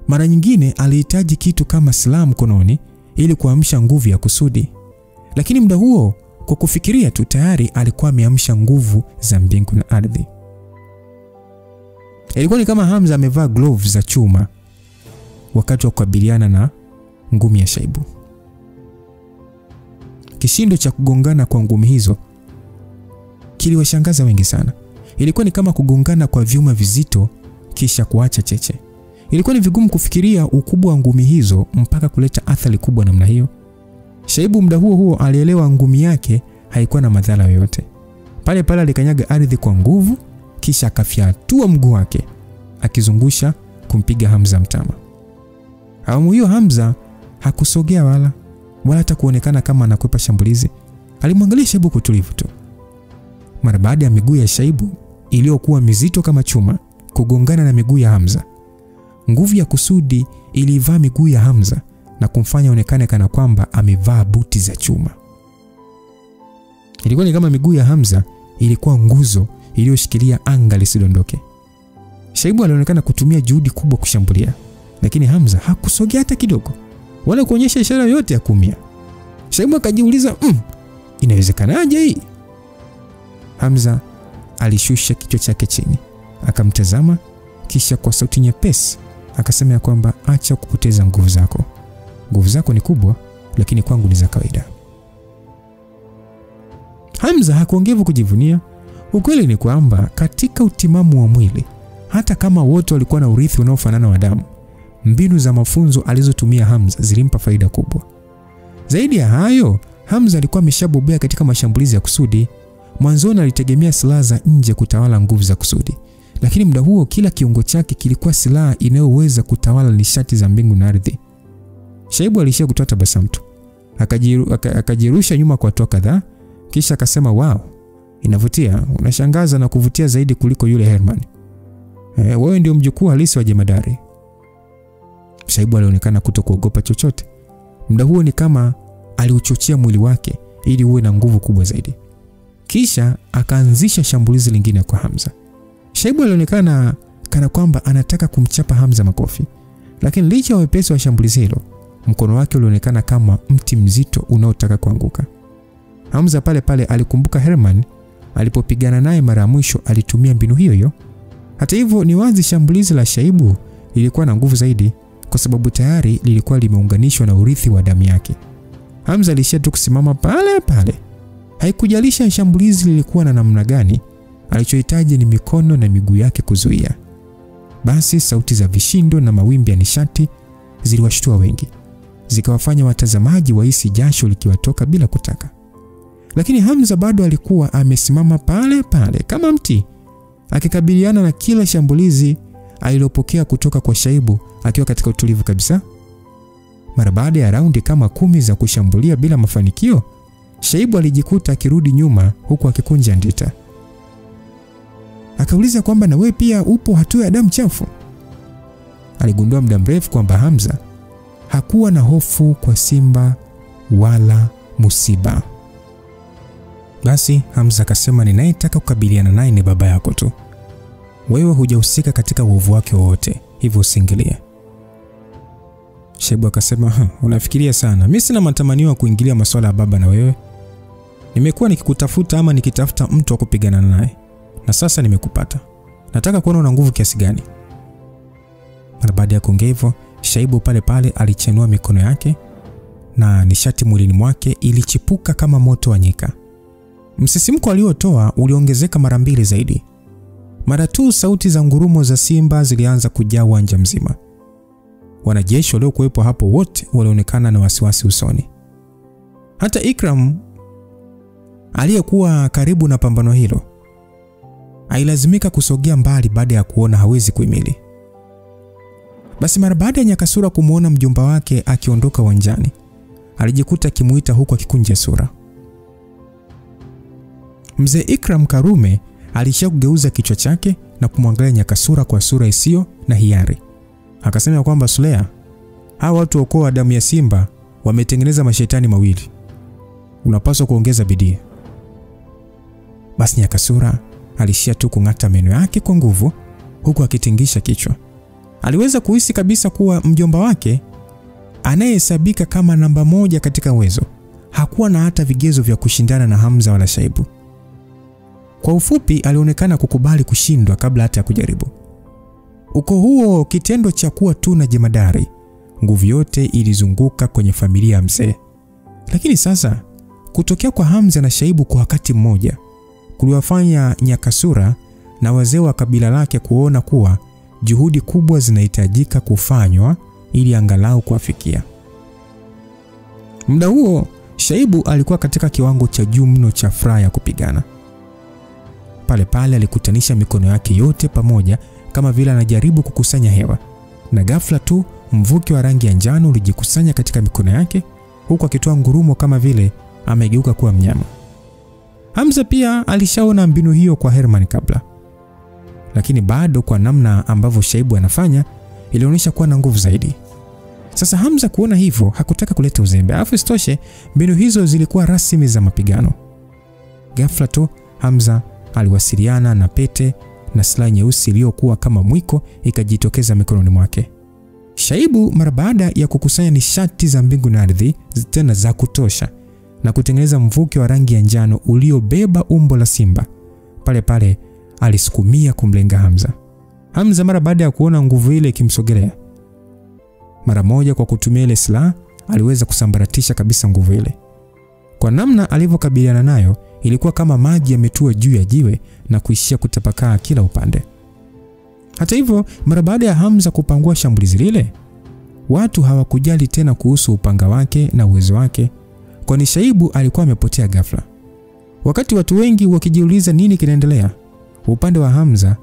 Mara nyingine alihitaji kitu kama silaha mkononi ili kuamsha nguvu ya kusudi. Lakini muda huo, kwa kufikiria tu tayari alikuwa ameamsha nguvu za mbingu na ardhi. Ilikuwa ni kama Hamza amevaa gloves za chuma wakati wa kukabiliana na ngumi ya Shaibu. Kishindo cha kugongana kwa ngumi hizo kiliwashangaza wengi sana. Ilikuwa ni kama kugongana kwa vyuma vizito kisha kuacha cheche. Ilikuwa ni vigumu kufikiria ukubwa wa ngumi hizo mpaka kuleta athari kubwa namna hiyo. Shaibu muda huo alielewa ngumi yake haikuwa na madhara yoyote. Pale pale alikanyaga ardhi kwa nguvu kisha akafyatua mguu wake akizungusha kumpiga Hamza mtama. Awamu hiyo Hamza hakusogea wala hata kuonekana kama anakwepa shambulizi. Alimwangalia Shaibu kwa utulivu tu. Mara baada ya miguu ya Shaibu iliyokuwa mizito kama chuma kugongana na miguu ya Hamza, nguvu ya kusudi ilivaa miguu ya Hamza na kumfanya onekane kana kwamba amevaa buti za chuma. Ilikuwa ni kama miguu ya Hamza ilikuwa nguzo iliyoshikilia anga lisidondoke. Shaibu alionekana kutumia juhudi kubwa kushambulia, lakini Hamza hakusogea hata kidogo wala kuonyesha ishara yoyote ya kuumia. Shaibu akajiuliza, inawezekanaje hii? Hamza alishusha kichwa chake chini, akamtazama kisha kwa sauti nyepesi akasema kwamba acha kupoteza nguvu zako. Nguvu zako ni kubwa, lakini kwangu ni za kawaida. Hamza hakuongea kujivunia. Ukweli ni kwamba katika utimamu wa mwili, hata kama wote walikuwa na urithi unaofanana wa damu, mbinu za mafunzo alizotumia Hamza zilimpa faida kubwa. Zaidi ya hayo, Hamza alikuwa ameshabobea katika mashambulizi ya kusudi. Mwanzoni alitegemea silaha za nje kutawala nguvu za kusudi, lakini muda huo kila kiungo chake kilikuwa silaha inayoweza kutawala nishati za mbingu na ardhi. Shaibu alishia kutoa tabasamu tu. Akajirusha nyuma kwa hatua kadhaa, kisha akasema, "Wow, inavutia, unashangaza na kuvutia zaidi kuliko yule Herman. Wewe ndio mjukuu halisi wa jemadari." Shaibu alionekana kutokuogopa chochote. Muda huo ni kama aliuchochea mwili wake ili uwe na nguvu kubwa zaidi. Kisha akaanzisha shambulizi lingine kwa Hamza. Shaibu alionekana kana kwamba anataka kumchapa Hamza makofi, lakini licha ya wepesi wa shambulizi hilo, mkono wake ulionekana kama mti mzito unaotaka kuanguka. Hamza pale pale alikumbuka Herman alipopigana naye mara ya mwisho alitumia mbinu hiyo hiyo. Hata hivyo, ni wazi shambulizi la Shaibu lilikuwa na nguvu zaidi kwa sababu tayari lilikuwa limeunganishwa na urithi wa damu yake. Hamza alishia tu kusimama pale pale Haikujalisha shambulizi lilikuwa na namna gani, alichohitaji ni mikono na miguu yake kuzuia. Basi sauti za vishindo na mawimbi ya nishati ziliwashtua wengi, zikawafanya watazamaji wahisi jasho likiwatoka bila kutaka. Lakini Hamza bado alikuwa amesimama pale pale kama mti, akikabiliana na kila shambulizi alilopokea kutoka kwa Shaibu akiwa katika utulivu kabisa. Mara baada ya raundi kama 10 za kushambulia bila mafanikio, Shaibu alijikuta akirudi nyuma huku akikunja ndita. Akauliza kwamba na wewe pia upo hatua ya damu chafu. Aligundua muda mrefu kwamba Hamza hakuwa na hofu kwa simba wala musiba. Basi Hamza akasema, ninayetaka kukabiliana naye ni baba yako tu. Wewe hujahusika katika uovu wake wote, hivyo usiingilie. Shaibu akasema, unafikiria sana. Mimi sina matamanio ya kuingilia masuala ya baba na wewe. Nimekuwa nikikutafuta ama nikitafuta mtu wa kupigana naye, na sasa nimekupata. Nataka kuona una nguvu kiasi gani. Mara baada ya kuongea hivyo, Shaibu pale pale alichanua mikono yake na nishati mwilini mwake ilichipuka kama moto wa nyika. Msisimko aliotoa uliongezeka mara 2 zaidi. Mara tu sauti za ngurumo za simba zilianza kujaa uwanja mzima. Wanajeshi waliokuwepo hapo wote walionekana na wasiwasi usoni. Hata Ikram aliyekuwa karibu na pambano hilo ailazimika kusogea mbali baada ya kuona hawezi kuhimili. Basi mara baada ya Nyakasura kumuona mjomba wake akiondoka uwanjani, alijikuta akimuita huku akikunja sura. Mzee Ikram Karume alishia kugeuza kichwa chake na kumwangalia Nyakasura kwa sura isiyo na hiari. Akasema kwamba, Sulea, hawa watu wa damu ya simba wametengeneza mashetani mawili. Unapaswa kuongeza bidii. Basi Nyakasura alishia tu kung'ata meno yake kwa nguvu huku akitingisha kichwa. Aliweza kuhisi kabisa kuwa mjomba wake anayehesabika kama namba 1 katika uwezo hakuwa na hata vigezo vya kushindana na Hamza wala Shaibu. Kwa ufupi, alionekana kukubali kushindwa kabla hata ya kujaribu. Uko huo kitendo cha kuwa tu na jemadari, nguvu yote ilizunguka kwenye familia ya mzee. Lakini sasa kutokea kwa Hamza na Shaibu kwa wakati mmoja kuliwafanya Nyakasura na wazee wa kabila lake kuona kuwa juhudi kubwa zinahitajika kufanywa ili angalau kuafikia. Muda huo Shaibu alikuwa katika kiwango cha juu mno cha furaha ya kupigana. Pale pale alikutanisha mikono yake yote pamoja kama vile anajaribu kukusanya hewa, na ghafla tu mvuke wa rangi ya njano ulijikusanya katika mikono yake huku akitoa ngurumo kama vile amegeuka kuwa mnyama. Hamza pia alishaona mbinu hiyo kwa Herman kabla, lakini bado kwa namna ambavyo Shaibu anafanya ilionyesha kuwa na nguvu zaidi. Sasa Hamza kuona hivyo hakutaka kuleta uzembe, alafu isitoshe mbinu hizo zilikuwa rasmi za mapigano. Ghafla tu Hamza aliwasiliana na pete na silaha nyeusi iliyokuwa kama mwiko ikajitokeza mikononi mwake. Shaibu mara baada ya kukusanya nishati za mbingu na ardhi tena za kutosha na kutengeneza mvuke wa rangi ya njano uliobeba umbo la simba, pale pale alisukumia kumlenga Hamza. Hamza mara baada ya kuona nguvu ile ikimsogelea, mara moja kwa kutumia ile silaha aliweza kusambaratisha kabisa nguvu ile. Kwa namna alivyokabiliana nayo ilikuwa kama maji yametua juu ya jiwe na kuishia kutapakaa kila upande. Hata hivyo, mara baada ya Hamza kupangua shambulizi lile, watu hawakujali tena kuhusu upanga wake na uwezo wake, kwani Shaibu alikuwa amepotea ghafla. Wakati watu wengi wakijiuliza nini kinaendelea, upande wa Hamza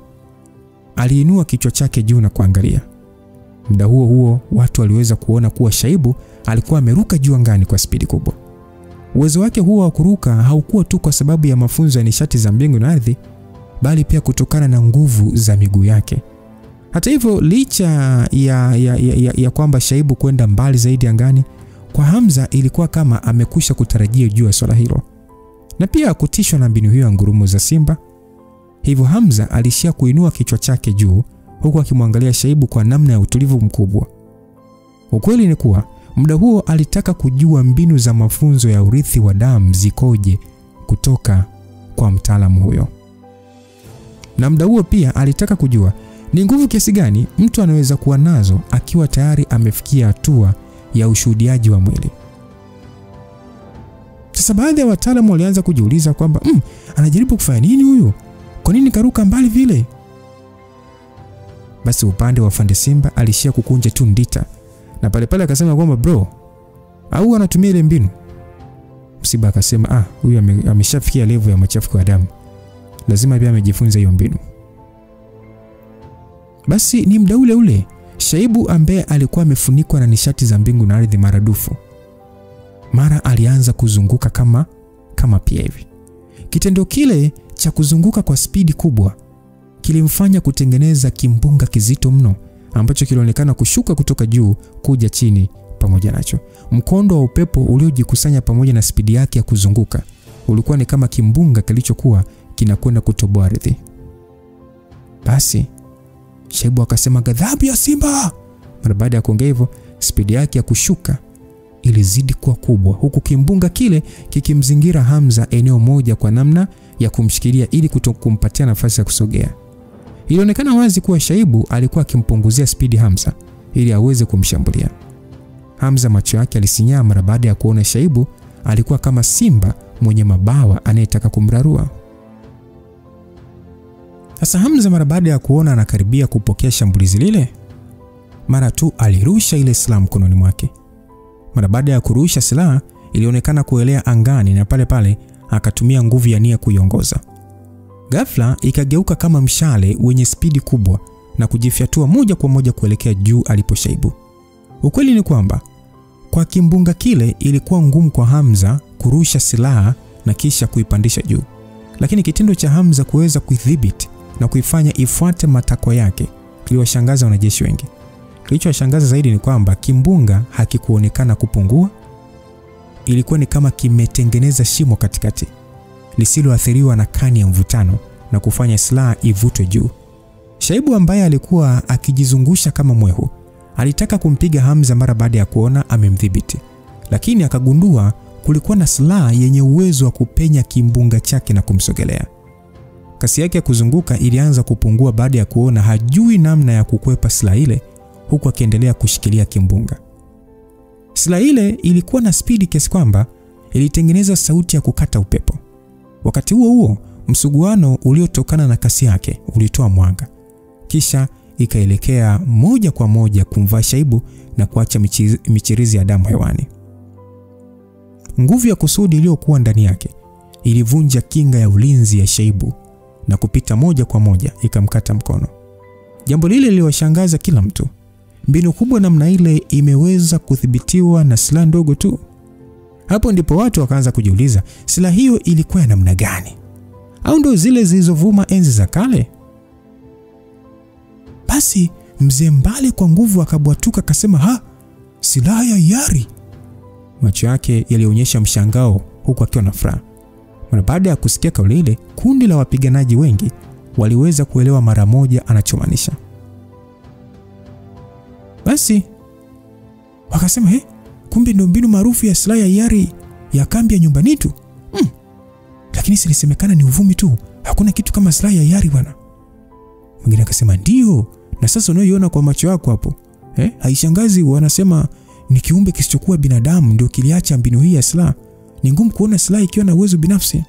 aliinua kichwa chake juu na kuangalia. Muda huo huo watu waliweza kuona kuwa Shaibu alikuwa ameruka juu angani kwa spidi kubwa. Uwezo wake huo wa kuruka haukuwa tu kwa sababu ya mafunzo ya nishati za mbingu na ardhi, bali pia kutokana na nguvu za miguu yake. Hata hivyo, licha ya kwamba Shaibu kwenda mbali zaidi angani, kwa Hamza ilikuwa kama amekwisha kutarajia juu ya swala hilo, na pia kutishwa na mbinu hiyo ya ngurumo za simba. Hivyo Hamza alishia kuinua kichwa chake juu huku akimwangalia Shaibu kwa namna ya utulivu mkubwa. Ukweli ni kuwa muda huo alitaka kujua mbinu za mafunzo ya urithi wa damu zikoje kutoka kwa mtaalamu huyo. Na muda huo pia alitaka kujua ni nguvu kiasi gani mtu anaweza kuwa nazo akiwa tayari amefikia hatua ya ushuhudiaji wa mwili. Sasa baadhi ya wataalamu walianza kujiuliza kwamba anajaribu kufanya nini huyu? Kwa nini karuka mbali vile? Basi upande wa Afande Simba alishia kukunja tu ndita, na pale pale akasema kwamba bro, au anatumia ile mbinu. Simba akasema huyu ameshafikia level ya machafuko ya damu, lazima pia amejifunza hiyo mbinu. Basi ni muda ule ule Shaibu ambaye alikuwa amefunikwa na nishati za mbingu na ardhi maradufu, mara alianza kuzunguka kama pia hivi. Kitendo kile cha kuzunguka kwa spidi kubwa kilimfanya kutengeneza kimbunga kizito mno ambacho kilionekana kushuka kutoka juu kuja chini. Pamoja nacho, mkondo wa upepo uliojikusanya pamoja na spidi yake ya kuzunguka ulikuwa ni kama kimbunga kilichokuwa kinakwenda kutoboa ardhi. Basi Shaibu akasema ghadhabu ya Simba. Mara baada ya kuongea hivyo, spidi yake ya kushuka ilizidi kuwa kubwa, huku kimbunga kile kikimzingira Hamza eneo moja kwa namna ya kumshikilia ili kutokumpatia nafasi ya kusogea. Ilionekana wazi kuwa Shaibu alikuwa akimpunguzia spidi Hamza ili aweze kumshambulia. Hamza macho yake alisinyaa mara baada ya kuona Shaibu alikuwa kama simba mwenye mabawa anayetaka kumrarua. Sasa Hamza mara baada ya kuona anakaribia kupokea shambulizi lile, mara tu alirusha ile silaha mkononi mwake. Mara baada ya kurusha silaha, ilionekana kuelea angani na pale pale akatumia nguvu ya nia kuiongoza. Ghafla ikageuka kama mshale wenye spidi kubwa na kujifyatua moja kwa moja kuelekea juu alipo Shaibu. Ukweli ni kwamba kwa kimbunga kile ilikuwa ngumu kwa Hamza kurusha silaha na kisha kuipandisha juu, lakini kitendo cha Hamza kuweza kuidhibiti na kuifanya ifuate matakwa yake kiliwashangaza wanajeshi wengi. Kilichowashangaza zaidi ni kwamba kimbunga hakikuonekana kupungua, ilikuwa ni kama kimetengeneza shimo katikati lisiloathiriwa na kani ya mvutano na kufanya silaha ivutwe juu. Shaibu ambaye alikuwa akijizungusha kama mwehu alitaka kumpiga Hamza mara baada ya kuona amemdhibiti, lakini akagundua kulikuwa na silaha yenye uwezo wa kupenya kimbunga chake na kumsogelea. Kasi yake ya kuzunguka ilianza kupungua baada ya kuona hajui namna ya kukwepa silaha ile, huku akiendelea kushikilia kimbunga. Silaha ile ilikuwa na spidi kiasi kwamba ilitengeneza sauti ya kukata upepo. Wakati huo huo, msuguano uliotokana na kasi yake ulitoa mwanga, kisha ikaelekea moja kwa moja kumvaa Shaibu na kuacha michirizi ya damu hewani. Nguvu ya kusudi iliyokuwa ndani yake ilivunja kinga ya ulinzi ya Shaibu na kupita moja kwa moja ikamkata mkono. Jambo lile liliwashangaza kila mtu. Mbinu kubwa namna ile imeweza kudhibitiwa na silaha ndogo tu. Hapo ndipo watu wakaanza kujiuliza, silaha hiyo ilikuwa ya namna gani? Au ndio zile zilizovuma enzi za kale? Basi Mzee Mbale kwa nguvu akabwatuka akasema, silaha ya hiari. Macho yake yalionyesha mshangao huku akiwa na furaha. Mara baada ya kusikia kauli ile, kundi la wapiganaji wengi waliweza kuelewa mara moja anachomaanisha. Basi wakasema, kumbe ndio mbinu maarufu ya silaha ya hiari ya kambi ya nyumbani tu. Lakini silisemekana ni uvumi tu, hakuna kitu kama silaha ya hiari bwana. Mwingine akasema, ndio, na sasa unayoiona kwa macho yako hapo, haishangazi wanasema ni kiumbe kisichokuwa binadamu ndio kiliacha mbinu hii ya silaha. Ni ngumu kuona silaha ikiwa na uwezo binafsi.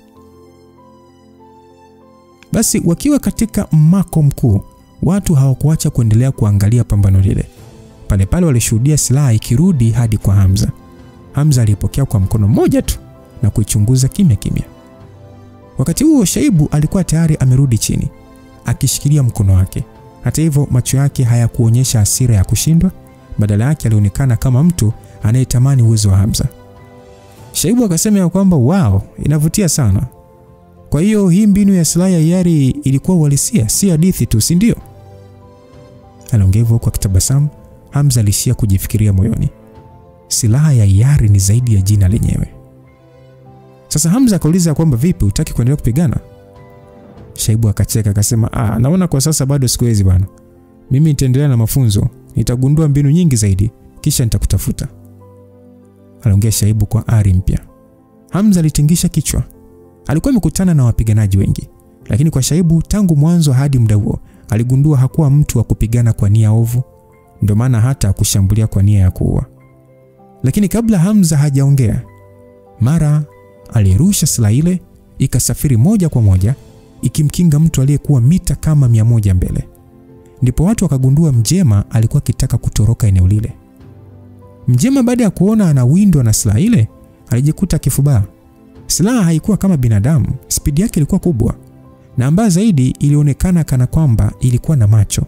Basi wakiwa katika mmako mkuu, watu hawakuacha kuendelea kuangalia pambano lile. Pale pale walishuhudia silaha ikirudi hadi kwa Hamza. Hamza alipokea kwa mkono mmoja tu na kuichunguza kimya kimya. Wakati huo Shaibu alikuwa tayari amerudi chini akishikilia mkono wake. Hata hivyo macho yake hayakuonyesha hasira ya kushindwa, badala yake alionekana kama mtu anayetamani uwezo wa Hamza. Shaibu akasema ya kwamba wow, inavutia sana. Kwa hiyo hii mbinu ya silaha ya hiari ilikuwa uhalisia, si hadithi tu, si ndio? Aliongea hivyo kwa kitabasamu. Hamza alishia kujifikiria moyoni, silaha ya hiari ni zaidi ya jina lenyewe. Sasa Hamza akauliza kwamba vipi, hutaki kuendelea kupigana? Shaibu akacheka akasema, naona kwa sasa bado sikuwezi bwana. Mimi nitaendelea na mafunzo, nitagundua mbinu nyingi zaidi, kisha nitakutafuta. Aliongea Shaibu kwa ari mpya. Hamza alitingisha kichwa. Alikuwa amekutana na wapiganaji wengi, lakini kwa Shaibu tangu mwanzo hadi muda huo aligundua hakuwa mtu wa kupigana kwa nia ovu, ndio maana hata kushambulia kwa nia ya kuua. Lakini kabla Hamza hajaongea, mara alirusha silaha ile ikasafiri moja kwa moja ikimkinga mtu aliyekuwa mita kama 100 mbele. Ndipo watu wakagundua Mjema alikuwa akitaka kutoroka eneo lile. Mjema baada ya kuona anawindwa na silaha ile, alijikuta kifubaa. Silaha haikuwa kama binadamu, spidi yake ilikuwa kubwa. Na mbaya zaidi ilionekana kana kwamba ilikuwa na macho.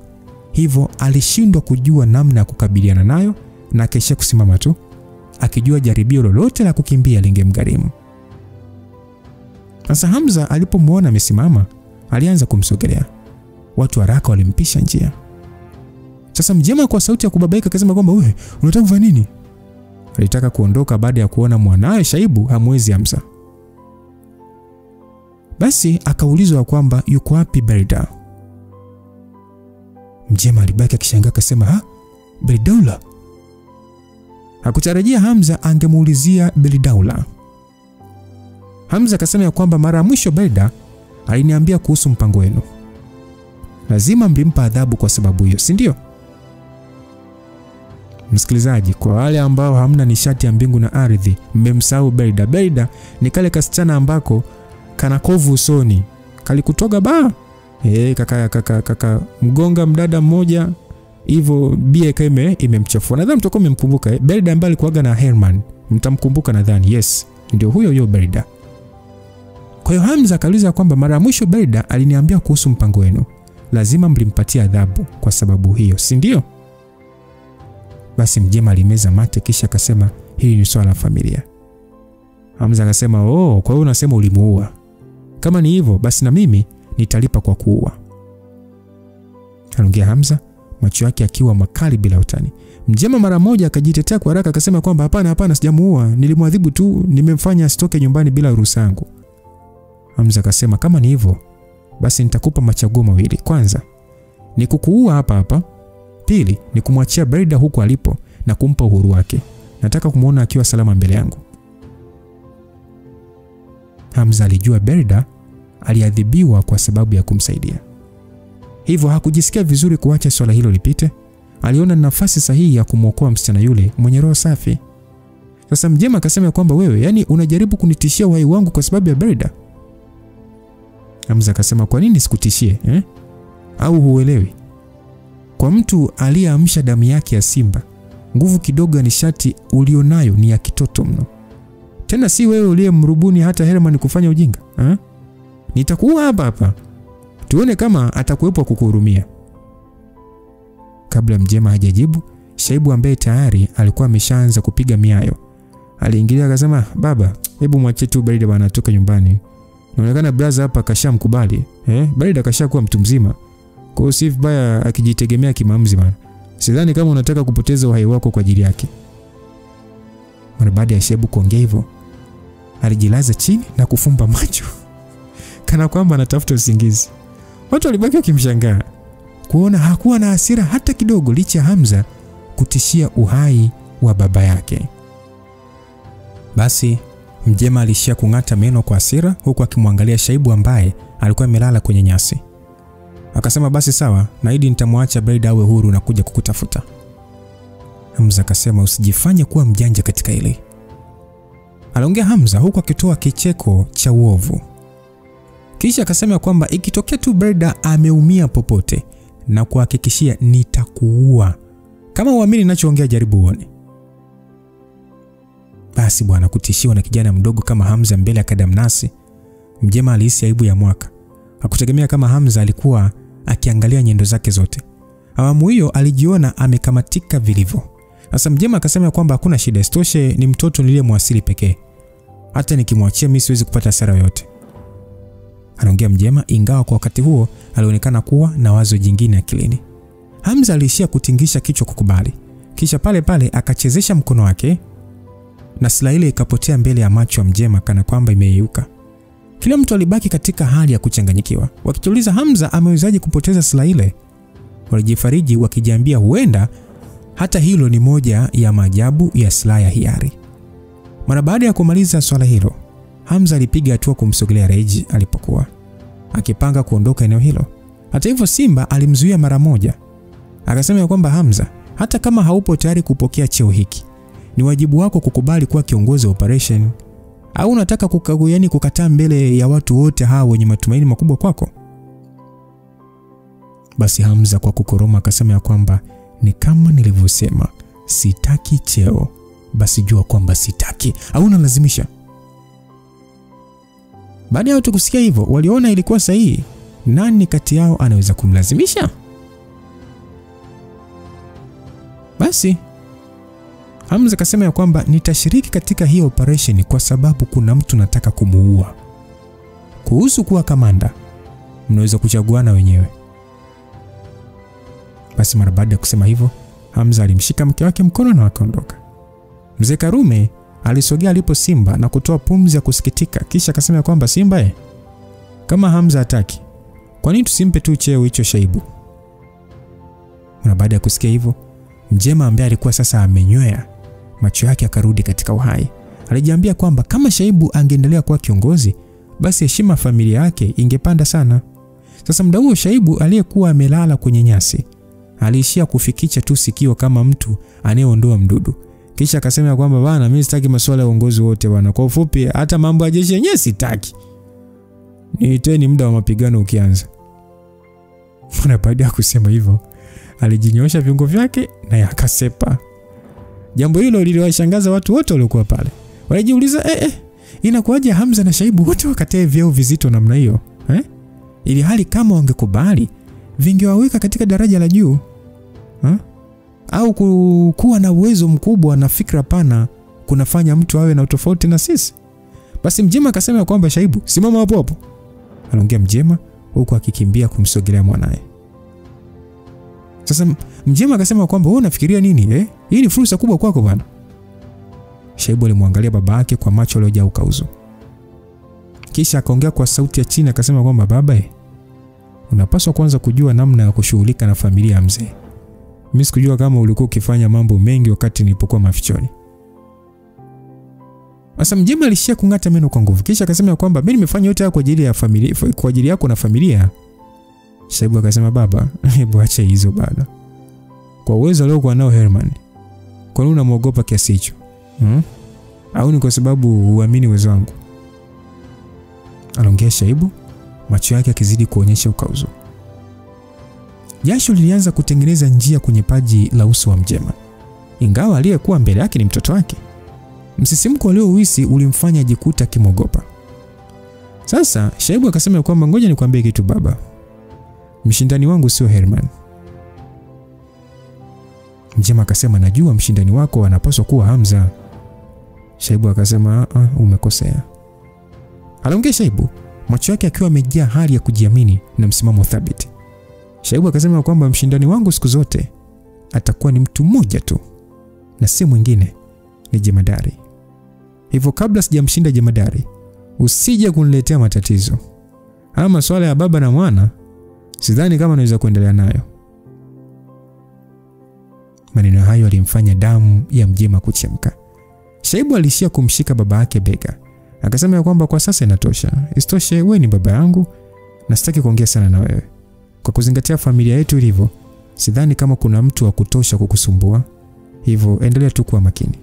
Hivyo alishindwa kujua namna ya kukabiliana nayo na akaishia kusimama tu, akijua jaribio lolote la kukimbia lingemgharimu. Sasa Hamza alipomwona amesimama, alianza kumsogelea. Watu haraka walimpisha njia. Sasa Mjema kwa sauti ya kubabaika akasema kwamba wewe unataka kufanya nini? Alitaka kuondoka baada ya kuona mwanae Shaibu hamwezi Hamza. Basi akaulizwa kwamba yuko wapi Berida. Mjema alibaki akishangaa akasema, "Ha? Beridaula?" Hakutarajia Hamza angemuulizia Beridaula. Hamza akasema kwamba mara mwisho Berida aliniambia kuhusu mpango wenu. Lazima mlimpa adhabu kwa sababu hiyo, si ndio? Msikilizaji, kwa wale ambao hamna nishati ya mbingu na ardhi, mmemsahau Berida. Berida ni kale kasichana ambako kana kovu usoni, kalikutoga ba. Kaka mgonga mdada mmoja hivyo bia kama imemchafua. Nadhani mtoko mmemkumbuka Berida ambaye alikuwa na Herman. Mtamkumbuka nadhani. Yes, ndio huyo Berida. Kwa hiyo Hamza akauliza kwamba mara mwisho Berida aliniambia kuhusu mpango wenu. Lazima mlimpatia adhabu kwa sababu hiyo, si ndio? Basi Mjema alimeza mate kisha akasema hili ni swala la familia. Hamza akasema, kwa hiyo unasema ulimuua. Kama ni hivyo basi na mimi nitalipa kwa kuua. Aliongea Hamza, macho yake akiwa makali bila utani. Mjema mara moja akajitetea kwa haraka akasema kwamba hapana sijamuua, nilimwadhibu tu, nimemfanya asitoke nyumbani bila ruhusa yangu. Hamza akasema kama ni hivyo basi nitakupa machaguo mawili. Kwanza ni kukuua hapa. Pili ni kumwachia Berida huko alipo na kumpa uhuru wake. Nataka kumuona akiwa salama mbele yangu. Hamza alijua Berida aliadhibiwa kwa sababu ya kumsaidia. Hivyo hakujisikia vizuri kuacha swala hilo lipite. Aliona nafasi sahihi ya kumwokoa msichana yule mwenye roho safi. Sasa Mjema akasema kwamba wewe, unajaribu kunitishia uhai wangu kwa sababu ya Berida? Hamza akasema kwa nini sikutishie? Au huelewi? Kwa mtu aliyeamsha damu yake ya simba, nguvu kidogo ya nishati ulionayo ni ya kitoto mno. Tena si wewe uliyemrubuni hata Herman kufanya ujinga. Nitakuua hapa. Tuone kama atakuwepo kukuhurumia. Kabla Mjema hajajibu, Shaibu ambaye tayari alikuwa ameshaanza kupiga miayo aliingilia akasema, baba, hebu mwache tu Berida bwana atoke nyumbani. Inaonekana brother hapa kashamkubali. Berida kashakuwa mtu mzima. Kwa hiyo si vibaya akijitegemea kimaamuzi bwana. Sidhani kama unataka kupoteza uhai wako kwa ajili yake. Mara baada ya Shaibu kuongea hivyo, alijilaza chini na kufumba macho kana kwamba anatafuta usingizi. Watu walibaki wakimshangaa kuona hakuwa na hasira hata kidogo licha ya Hamza kutishia uhai wa baba yake. Basi Mjema alishia kung'ata meno kwa hasira huku akimwangalia Shaibu ambaye alikuwa amelala kwenye nyasi. Akasema basi sawa, naahidi nitamwacha Berida awe huru na kuja kukutafuta. Hamza akasema usijifanye kuwa mjanja katika hili. Aliongea Hamza huku akitoa kicheko cha uovu. Kisha akasema kwamba ikitokea tu Berida ameumia popote na kuhakikishia nitakuua. Kama uamini ninachoongea jaribu uone. Basi bwana, kutishiwa na kijana mdogo kama Hamza mbele ya kadamnasi, Mjema alihisi aibu ya mwaka. Hakutegemea kama Hamza alikuwa akiangalia nyendo zake zote. Awamu hiyo alijiona amekamatika vilivyo. Sasa Mjema akasema kwamba hakuna shida, isitoshe ni mtoto niliyemwasili pekee. Hata nikimwachia mimi siwezi kupata hasara yoyote. Anaongea Mjema ingawa kwa wakati huo alionekana kuwa na wazo jingine akilini. Hamza alishia kutingisha kichwa kukubali. Kisha pale pale akachezesha mkono wake na silaha ile ikapotea mbele ya macho ya Mjema kana kwamba imeyeyuka. Kila mtu alibaki katika hali ya kuchanganyikiwa, wakijiuliza Hamza amewezaje kupoteza silaha ile. Walijifariji wakijiambia huenda hata hilo ni moja ya maajabu ya silaha ya hiari. Mara baada ya kumaliza swala hilo, Hamza alipiga hatua kumsogelea Reji alipokuwa akipanga kuondoka eneo hilo. Hata hivyo Simba alimzuia mara moja. Akasema kwamba Hamza, hata kama haupo tayari kupokea cheo hiki, ni wajibu wako kukubali kuwa kiongozi wa operation. Au unataka kukataa mbele ya watu wote hao wenye matumaini makubwa kwako? Basi Hamza kwa kukoroma akasema ya kwamba ni kama nilivyosema, sitaki cheo. Basi jua kwamba sitaki, au unalazimisha. Baada ya watu kusikia hivyo, waliona ilikuwa sahihi. Nani kati yao anaweza kumlazimisha? Basi Hamza akasema ya kwamba nitashiriki katika hii operation kwa sababu kuna mtu nataka kumuua. Kuhusu kuwa kamanda, mnaweza kuchaguana wenyewe. Basi mara baada ya kusema hivyo, Hamza alimshika mke wake mkono na wakaondoka. Mzee Karume alisogea alipo Simba na kutoa pumzi ya kusikitika, kisha akasema kwamba Simba, kama Hamza hataki, kwa nini tusimpe tu cheo hicho Shaibu? Na baada ya kusikia hivyo, Mjema ambaye alikuwa sasa amenywea, macho yake akarudi katika uhai. Alijiambia kwamba kama Shaibu angeendelea kuwa kiongozi, basi heshima familia yake ingepanda sana. Sasa muda huo Shaibu aliyekuwa amelala kwenye nyasi aliishia kufikicha tu sikio kama mtu anayeondoa mdudu. Kisha akasema kwamba bana, mimi sitaki masuala ya uongozi wote bana. Kwa ufupi, hata mambo ya jeshi yenyewe sitaki. Niiteni muda wa mapigano ukianza. Na baada ya kusema hivyo, alijinyoosha viungo vyake na yakasepa. Jambo hilo liliwashangaza watu wote waliokuwa pale. Walijiuliza, inakuwaje Hamza na Shaibu wote wakatae vyeo vizito namna hiyo? Ili hali kama wangekubali, vingewaweka katika daraja la juu. Au kuwa na uwezo mkubwa na fikra pana kunafanya mtu awe na utofauti na sisi. Basi Mjema akasema kwamba Shaibu, simama hapo hapo. Aliongea Mjema huku akikimbia kumsogelea mwanae. Sasa Mjema akasema kwamba wewe unafikiria nini? Hii ni fursa kubwa kwako bwana. Shaibu alimwangalia baba yake kwa macho yaliyojaa ukauzu. Kisha akaongea kwa sauti ya chini akasema kwamba baba, unapaswa kwanza kujua namna ya kushughulika na familia ya mzee. Mimi sikujua kama ulikuwa ukifanya mambo mengi wakati nilipokuwa mafichoni. Sasa Mjema alishia kungata meno kwa nguvu. Kisha akasema kwamba mimi nimefanya yote haya kwa ajili ya familia, kwa ajili yako na familia. Shaibu akasema baba, hebu acha hizo bado. Kwa uwezo aliokuwa nao Herman, kwa nini unamuogopa kiasi hicho? Au ni kwa sababu huamini uwezo wangu? Aliongea Shaibu, macho yake yakizidi kuonyesha ukauzo. Jasho lilianza kutengeneza njia kwenye paji la uso wa Mjema, ingawa aliyekuwa mbele yake ni mtoto wake. Msisimko aliohisi ulimfanya ajikuta kimogopa. Sasa Shaibu akasema kwamba ngoja nikwambie kitu baba. Mshindani wangu sio Herman. Mjema akasema najua mshindani wako anapaswa kuwa Hamza. Shaibu akasema umekosea. Aliongea Shaibu, macho yake akiwa yamejaa hali ya kujiamini na msimamo thabiti. Shaibu akasema kwamba mshindani wangu siku zote atakuwa ni mtu mmoja tu, na si mwingine, ni Jemadari. Hivyo kabla sijamshinda Jemadari, usije kuniletea matatizo. Haya masuala ya baba na mwana, sidhani kama naweza kuendelea nayo. Maneno hayo alimfanya damu ya Mjema kuchemka. Shaibu alishia kumshika baba yake bega. Akasema kwamba kwa sasa inatosha. Isitoshe wewe ni baba yangu na sitaki kuongea sana na wewe. Kwa kuzingatia familia yetu ilivyo, sidhani kama kuna mtu wa kutosha kukusumbua. Hivyo endelea tu kuwa makini.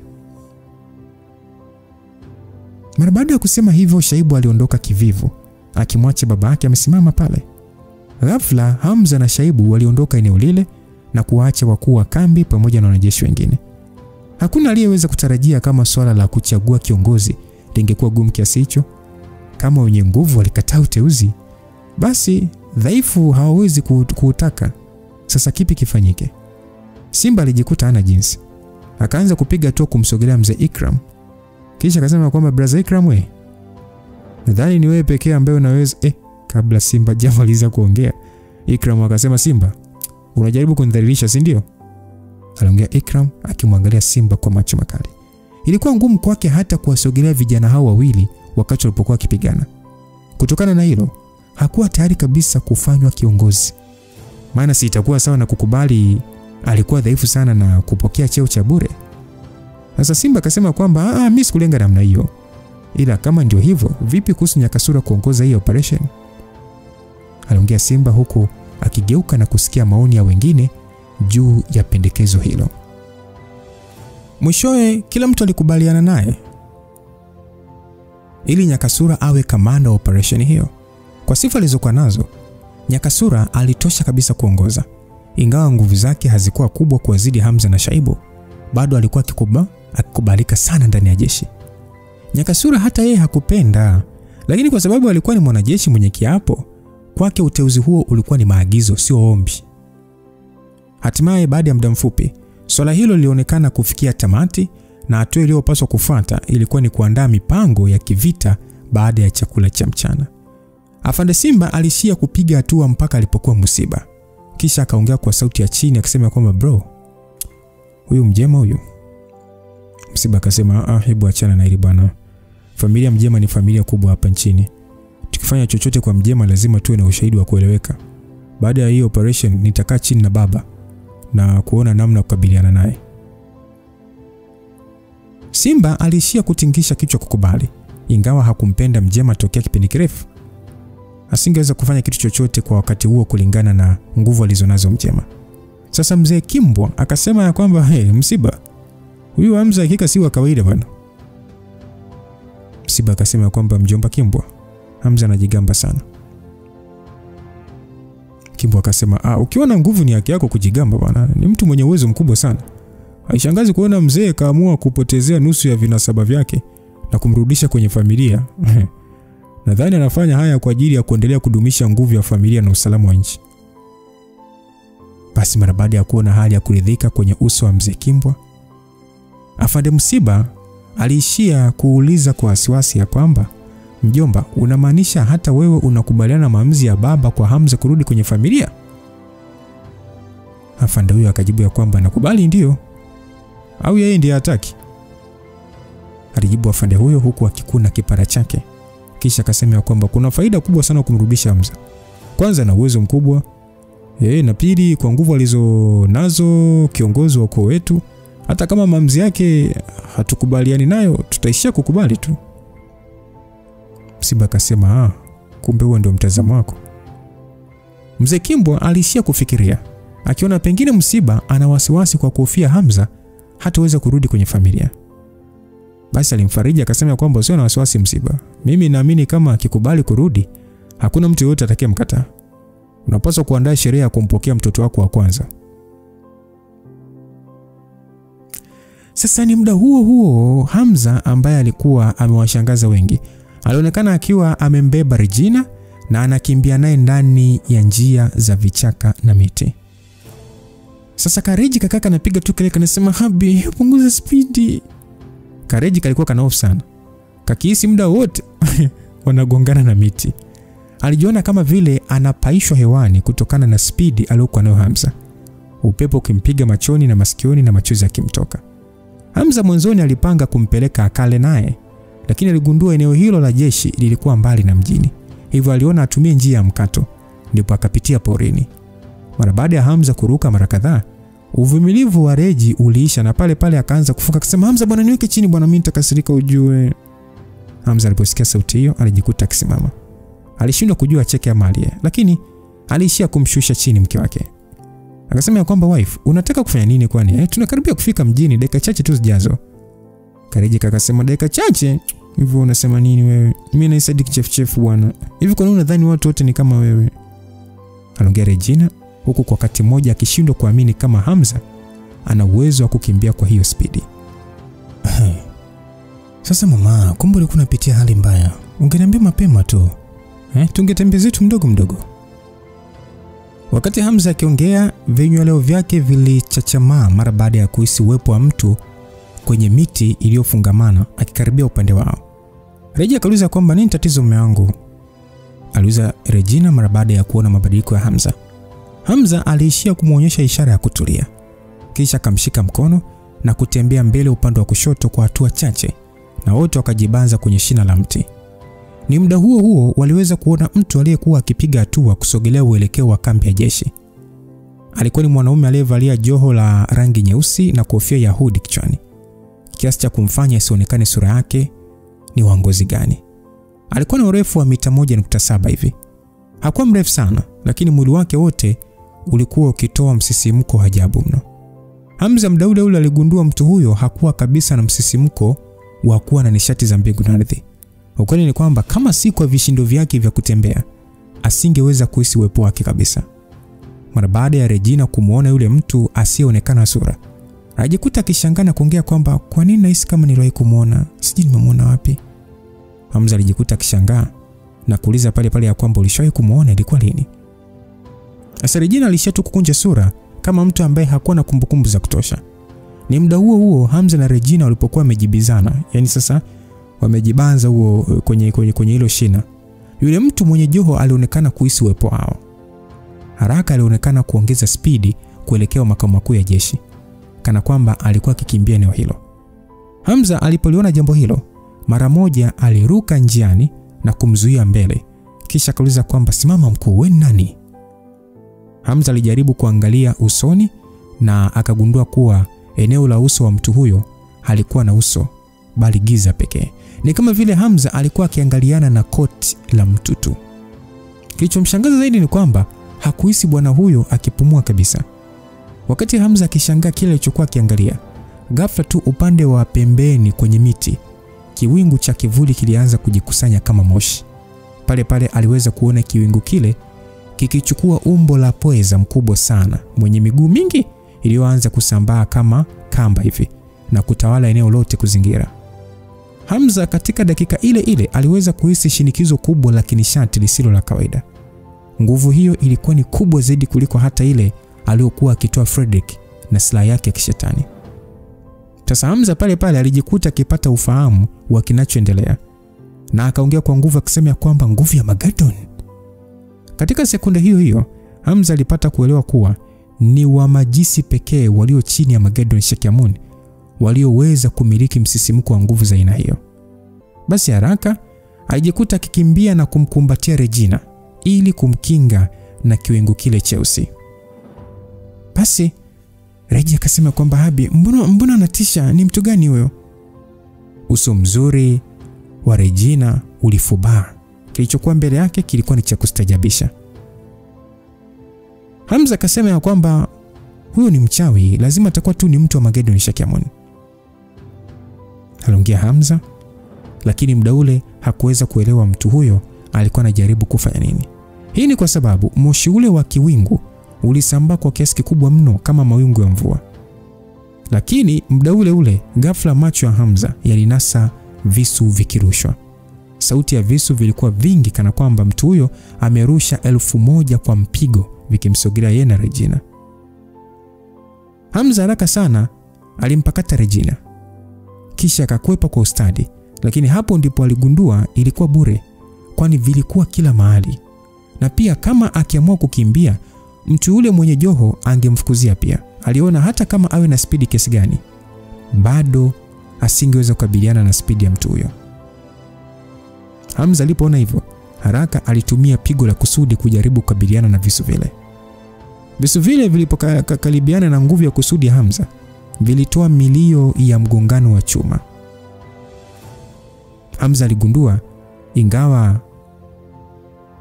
Mara baada ya kusema hivyo, Shaibu aliondoka kivivu, akimwacha baba yake amesimama pale. Ghafla Hamza na Shaibu waliondoka eneo lile na kuacha wakuu wa kambi pamoja na wanajeshi wengine. Hakuna aliyeweza kutarajia kama swala la kuchagua kiongozi lingekuwa gumu kiasi hicho. Kama wenye nguvu walikataa uteuzi, basi dhaifu hawawezi kuutaka. Sasa kipi kifanyike? Simba alijikuta hana jinsi. Akaanza kupiga tu kumsogelea mzee Ikram. Kisha akasema kwamba brother Ikram, nadhani ni wewe pekee ambaye unaweza. Kabla Simba jamaliza kuongea, Ikram akasema, Simba, unajaribu kunidhalilisha, si ndio? Aliongea Ikram akimwangalia Simba kwa macho makali. Ilikuwa ngumu kwake hata kuwasogelea vijana hao wawili wakati walipokuwa wakipigana. Kutokana na hilo, hakuwa tayari kabisa kufanywa kiongozi. Maana si itakuwa sawa na kukubali alikuwa dhaifu sana na kupokea cheo cha bure. Sasa Simba akasema kwamba mimi sikulenga namna hiyo. Ila kama ndio hivyo, vipi kuhusu Nyakasura kuongoza hii operation? Aliongea Simba huku akigeuka na kusikia maoni ya wengine juu ya pendekezo hilo. Mwishowe kila mtu alikubaliana naye. ili Nyakasura awe kamanda wa operation hiyo. Kwa sifa alizokuwa nazo, Nyakasura alitosha kabisa kuongoza. Ingawa nguvu zake hazikuwa kubwa kuwazidi Hamza na Shaibu, bado alikuwa akikubalika sana ndani ya jeshi. Nyakasura hata yeye hakupenda, lakini kwa sababu alikuwa ni mwanajeshi mwenye kiapo, kwake uteuzi huo ulikuwa ni maagizo, sio ombi. Hatimaye baada ya muda mfupi, swala hilo lilionekana kufikia tamati, na hatua iliyopaswa kufuata ilikuwa ni kuandaa mipango ya kivita baada ya chakula cha mchana. Afande Simba alishia kupiga hatua mpaka alipokuwa Msiba. Kisha akaongea kwa sauti ya chini akisema kwamba bro, huyu Mjema huyu. Msiba akasema hebu achana na hili bwana. Familia Mjema ni familia kubwa hapa nchini. Tukifanya chochote kwa Mjema lazima tuwe na ushahidi wa kueleweka. Baada ya hiyo operation nitakaa chini na baba na kuona namna kukabiliana naye. Simba alishia kutingisha kichwa kukubali. Ingawa hakumpenda Mjema tokea kipindi kirefu, asingeweza kufanya kitu chochote kwa wakati huo kulingana na nguvu alizonazo Mjema. Sasa mzee Kimbwa akasema ya kwamba Msiba, huyu Hamza hakika si wa kawaida bwana. Msiba akasema kwamba mjomba Kimbwa, Hamza anajigamba sana. Kimbwa akasema ukiona nguvu ni haki yako kujigamba bwana, ni mtu mwenye uwezo mkubwa sana. Haishangazi kuona mzee kaamua kupotezea nusu ya vinasaba vyake na kumrudisha kwenye familia. Nadhani anafanya haya kwa ajili ya kuendelea kudumisha nguvu ya familia na usalama wa nchi. Basi mara baada ya kuona hali ya kuridhika kwenye uso wa mzee Kimbwa, Afande Msiba aliishia kuuliza kwa wasiwasi ya kwamba, mjomba, unamaanisha hata wewe unakubaliana na maamuzi ya baba kwa Hamza kurudi kwenye familia? Afande huyo akajibu ya kwamba nakubali ndio. Au yeye ndiye hataki? Alijibu afande huyo huku akikuna kipara chake. Kisha akasema kwamba kuna faida kubwa sana kumrudisha Hamza. Kwanza na uwezo mkubwa, na pili kwa nguvu alizonazo kiongozi wa ukoo wetu. Hata kama maamuzi yake hatukubaliani nayo, tutaishia kukubali tu. Msiba akasema kumbe huo ndio mtazamo wako. Mzee Kimbwa alishia kufikiria, akiona pengine Msiba ana wasiwasi kwa kuhofia Hamza hataweza kurudi kwenye familia. Basi alimfariji akasema kwamba usio na wasiwasi Msiba. Mimi naamini kama akikubali kurudi, hakuna mtu yote atakayemkataa. Unapaswa kuandaa sherehe ya kumpokea mtoto wako wa kwanza. Sasa ni muda huo Hamza ambaye alikuwa amewashangaza wengi, alionekana akiwa amembeba Regina na anakimbia naye ndani ya njia za vichaka na miti. Sasa Kareji kakaka anapiga tu kelele anasema habi punguza spidi. Kareji kalikuwa kana off sana. Kakihisi muda wote wanagongana na miti. Alijiona kama vile anapaishwa hewani kutokana na spidi aliyokuwa nayo Hamza. Upepo ukimpiga machoni na masikioni na machozi yakimtoka. Hamza mwanzoni alipanga kumpeleka akale naye, lakini aligundua eneo hilo la jeshi lilikuwa mbali na mjini. Hivyo aliona atumie njia ya mkato, ndipo akapitia porini. Mara baada ya Hamza kuruka mara kadhaa, uvumilivu wa Reji uliisha na pale pale akaanza kufuka akisema Hamza bwana niweke chini bwana mimi nitakasirika ujue. Hamza aliposikia sauti hiyo alijikuta akisimama. Alishindwa kujua acheke ama alie, lakini aliishia kumshusha chini mke wake. Akasema kwamba wife, unataka kufanya nini kwani? Tunakaribia kufika mjini dakika chache tu zijazo. Kareji akasema dakika chache? Hivyo unasema nini wewe? Mimi na Sadik chef bwana. Hivi kwa nini unadhani watu wote ni kama wewe? Aliongea Regina huku kwa wakati mmoja akishindwa kuamini kama Hamza ana uwezo wa kukimbia kwa hiyo spidi. Sasa mama, kumbe ulikuwa unapitia hali mbaya. Ungeniambia mapema tu. Tungetembea zetu mdogo mdogo. Wakati Hamza akiongea, vinyweleo vyake vilichachamaa mara baada ya kuhisi uwepo wa mtu kwenye miti iliyofungamana akikaribia upande wao. Reji akauliza kwamba nini tatizo mume wangu? Aliuliza Regina mara baada ya kuona mabadiliko ya Hamza. Hamza aliishia kumuonyesha ishara ya kutulia. Kisha akamshika mkono na kutembea mbele upande wa kushoto kwa hatua chache, na wote wakajibanza kwenye shina la mti. Ni muda huo waliweza kuona mtu aliyekuwa akipiga hatua kusogelea uelekeo wa kambi ya jeshi. Alikuwa ni mwanaume aliyevalia joho la rangi nyeusi na kofia ya hood kichwani, kiasi cha kumfanya isionekane sura yake ni wa ngozi gani. Alikuwa na urefu wa mita 1.7 hivi. Hakuwa mrefu sana, lakini mwili wake wote ulikuwa ukitoa msisimko ajabu mno. Hamza mdauda aligundua mtu huyo hakuwa kabisa na msisimko wa kuwa na nishati za mbingu na ardhi. Ukweli ni kwamba kama si kwa vishindo vyake vya kutembea, asingeweza kuhisi uwepo wake kabisa. Mara baada ya Regina kumuona yule mtu asiyeonekana sura, alijikuta akishangaa na kuongea kwamba kwa nini nahisi kama niliwahi kumuona, sijui nimemuona wapi. Hamza alijikuta akishangaa na kuuliza pale pale ya kwamba ulishawahi kumuona, ilikuwa lini? Sasa Regina alishatu kukunja sura kama mtu ambaye hakuwa na kumbukumbu za kutosha. Ni muda huo huo Hamza na Regina walipokuwa wamejibizana, yani sasa wamejibanza huo kwenye hilo shina, yule mtu mwenye joho alionekana kuhisi uwepo wao. Haraka alionekana kuongeza spidi kuelekea makao makuu ya jeshi, kana kwamba alikuwa akikimbia eneo hilo. Hamza alipoliona jambo hilo, mara moja aliruka njiani na kumzuia mbele, kisha akauliza kwamba simama mkuu, wewe nani? Hamza alijaribu kuangalia usoni na akagundua kuwa eneo la uso wa mtu huyo halikuwa na uso bali giza pekee. Ni kama vile Hamza alikuwa akiangaliana na koti la mtu tu. Kilichomshangaza zaidi ni kwamba hakuhisi bwana huyo akipumua kabisa. Wakati Hamza akishangaa kile alichokuwa akiangalia, ghafla tu upande wa pembeni kwenye miti, kiwingu cha kivuli kilianza kujikusanya kama moshi. Pale pale aliweza kuona kiwingu kile kikichukua umbo la pweza mkubwa sana mwenye miguu mingi iliyoanza kusambaa kama kamba hivi na kutawala eneo lote kuzingira. Hamza katika dakika ile ile aliweza kuhisi shinikizo kubwa la kinishati lisilo la kawaida. Nguvu hiyo ilikuwa ni kubwa zaidi kuliko hata ile aliyokuwa akitoa Frederick na silaha yake ya kishetani. Sasa Hamza pale pale alijikuta akipata ufahamu wa kinachoendelea na akaongea kwa nguvu akisema kwamba nguvu ya Mageddon. Katika sekunde hiyo hiyo Hamza alipata kuelewa kuwa ni wa majisi pekee walio chini ya Mageddon Shakyamun walioweza kumiliki msisimko wa nguvu za aina hiyo. Basi haraka alijikuta akikimbia na kumkumbatia Regina ili kumkinga na kiwingu kile cheusi. Basi Regina akasema kwamba Habi, mbona anatisha, ni mtu gani huyo? Uso mzuri wa Regina ulifubaa. Kilichokuwa mbele yake kilikuwa ni cha kustajabisha. Hamza akasema ya kwamba huyo ni mchawi, lazima atakuwa tu ni mtu wa Mageddon Shakyamun. Aliongea Hamza, lakini muda ule hakuweza kuelewa mtu huyo alikuwa anajaribu kufanya nini. Hii ni kwa sababu moshi ule wa kiwingu ulisambaa kwa kiasi kikubwa mno kama mawingu ya mvua. Lakini muda ule ule ghafla macho ya Hamza yalinasa visu vikirushwa. Sauti ya visu vilikuwa vingi kana kwamba mtu huyo amerusha 1000 kwa mpigo vikimsogelea yeye na Regina. Hamza haraka sana alimpakata Regina, kisha akakwepa kwa ustadi, lakini hapo ndipo aligundua ilikuwa bure, kwani vilikuwa kila mahali. Na pia kama akiamua kukimbia, mtu yule mwenye joho angemfukuzia pia. Aliona hata kama awe na spidi kiasi gani, bado asingeweza kukabiliana na spidi ya mtu huyo. Hamza alipoona hivyo, haraka alitumia pigo la kusudi kujaribu kukabiliana na visu vile. Visu vile vilipokaribiana na nguvu ya kusudi ya Hamza, vilitoa milio ya mgongano wa chuma. Hamza aligundua ingawa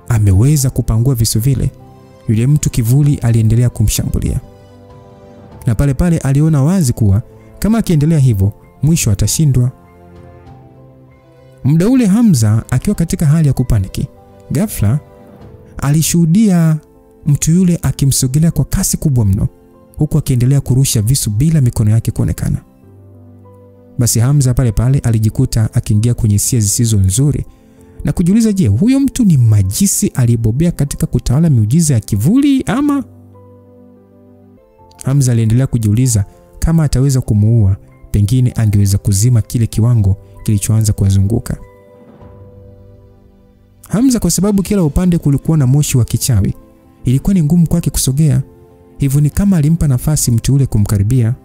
ameweza kupangua visu vile, yule mtu kivuli aliendelea kumshambulia. Na pale pale aliona wazi kuwa kama akiendelea hivyo, mwisho atashindwa. Muda ule Hamza akiwa katika hali ya kupaniki, ghafla alishuhudia mtu yule akimsogelea kwa kasi kubwa mno, huku akiendelea kurusha visu bila mikono yake kuonekana. Basi Hamza pale pale alijikuta akiingia kwenye hisia zisizo nzuri na kujiuliza, je, huyo mtu ni majisi aliyebobea katika kutawala miujiza ya kivuli ama? Hamza aliendelea kujiuliza kama ataweza kumuua, pengine angeweza kuzima kile kiwango kilichoanza kuwazunguka. Hamza, kwa sababu kila upande kulikuwa na moshi wa kichawi, ilikuwa ni ngumu kwake kusogea, hivyo ni kama alimpa nafasi mtu ule kumkaribia.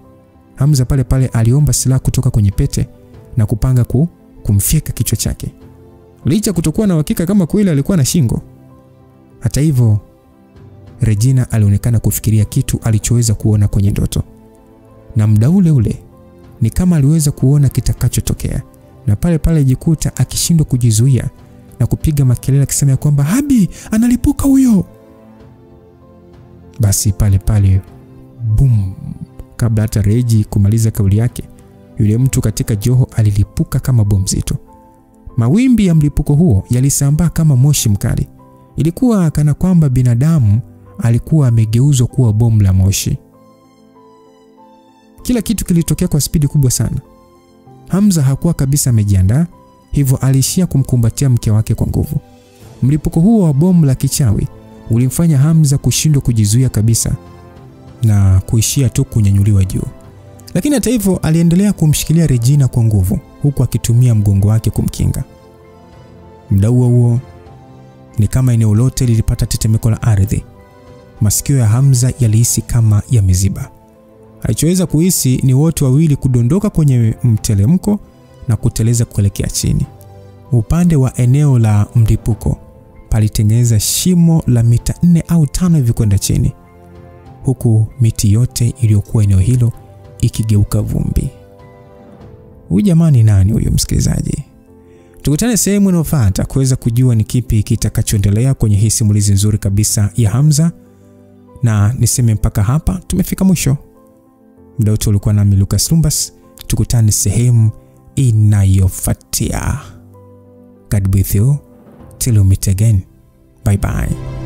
Hamza pale pale aliomba silaha kutoka kwenye pete na kupanga kumfyeka kichwa chake, licha kutokuwa na uhakika kama kweli alikuwa na shingo. Hata hivyo, Regina alionekana kufikiria kitu alichoweza kuona kwenye ndoto, na muda ule ule ni kama aliweza kuona kitakachotokea, na pale pale jikuta akishindwa kujizuia na kupiga makelele akisema kwamba Habi, analipuka huyo. Basi pale pale boom, kabla hata Reji kumaliza kauli yake, yule mtu katika joho alilipuka kama bomu zito. Mawimbi ya mlipuko huo yalisambaa kama moshi mkali. Ilikuwa kana kwamba binadamu alikuwa amegeuzwa kuwa bomu la moshi. Kila kitu kilitokea kwa spidi kubwa sana. Hamza hakuwa kabisa amejiandaa, hivyo aliishia kumkumbatia mke wake kwa nguvu. Mlipuko huo wa bomu la kichawi ulimfanya Hamza kushindwa kujizuia kabisa na kuishia tu kunyanyuliwa juu. Lakini hata hivyo aliendelea kumshikilia Regina kwa nguvu huku akitumia mgongo wake kumkinga. Muda huo ni kama eneo lote lilipata tetemeko la ardhi. Masikio ya Hamza yalihisi kama yameziba. Alichoweza kuhisi ni wote wawili kudondoka kwenye mtelemko na kuteleza kuelekea chini. Upande wa eneo la mlipuko palitengeneza shimo la mita 4 au 5 hivi kwenda chini, huku miti yote iliyokuwa eneo hilo ikigeuka vumbi. Huyu jamani nani huyu msikilizaji? Tukutane sehemu inayofuata kuweza kujua ni kipi kitakachoendelea kwenye hii simulizi nzuri kabisa ya Hamza. Na niseme mpaka hapa tumefika mwisho. Muda wote ulikuwa nami Lucas Lumbas. Tukutane sehemu inayofuatia. God be with you till we meet again. Bye bye.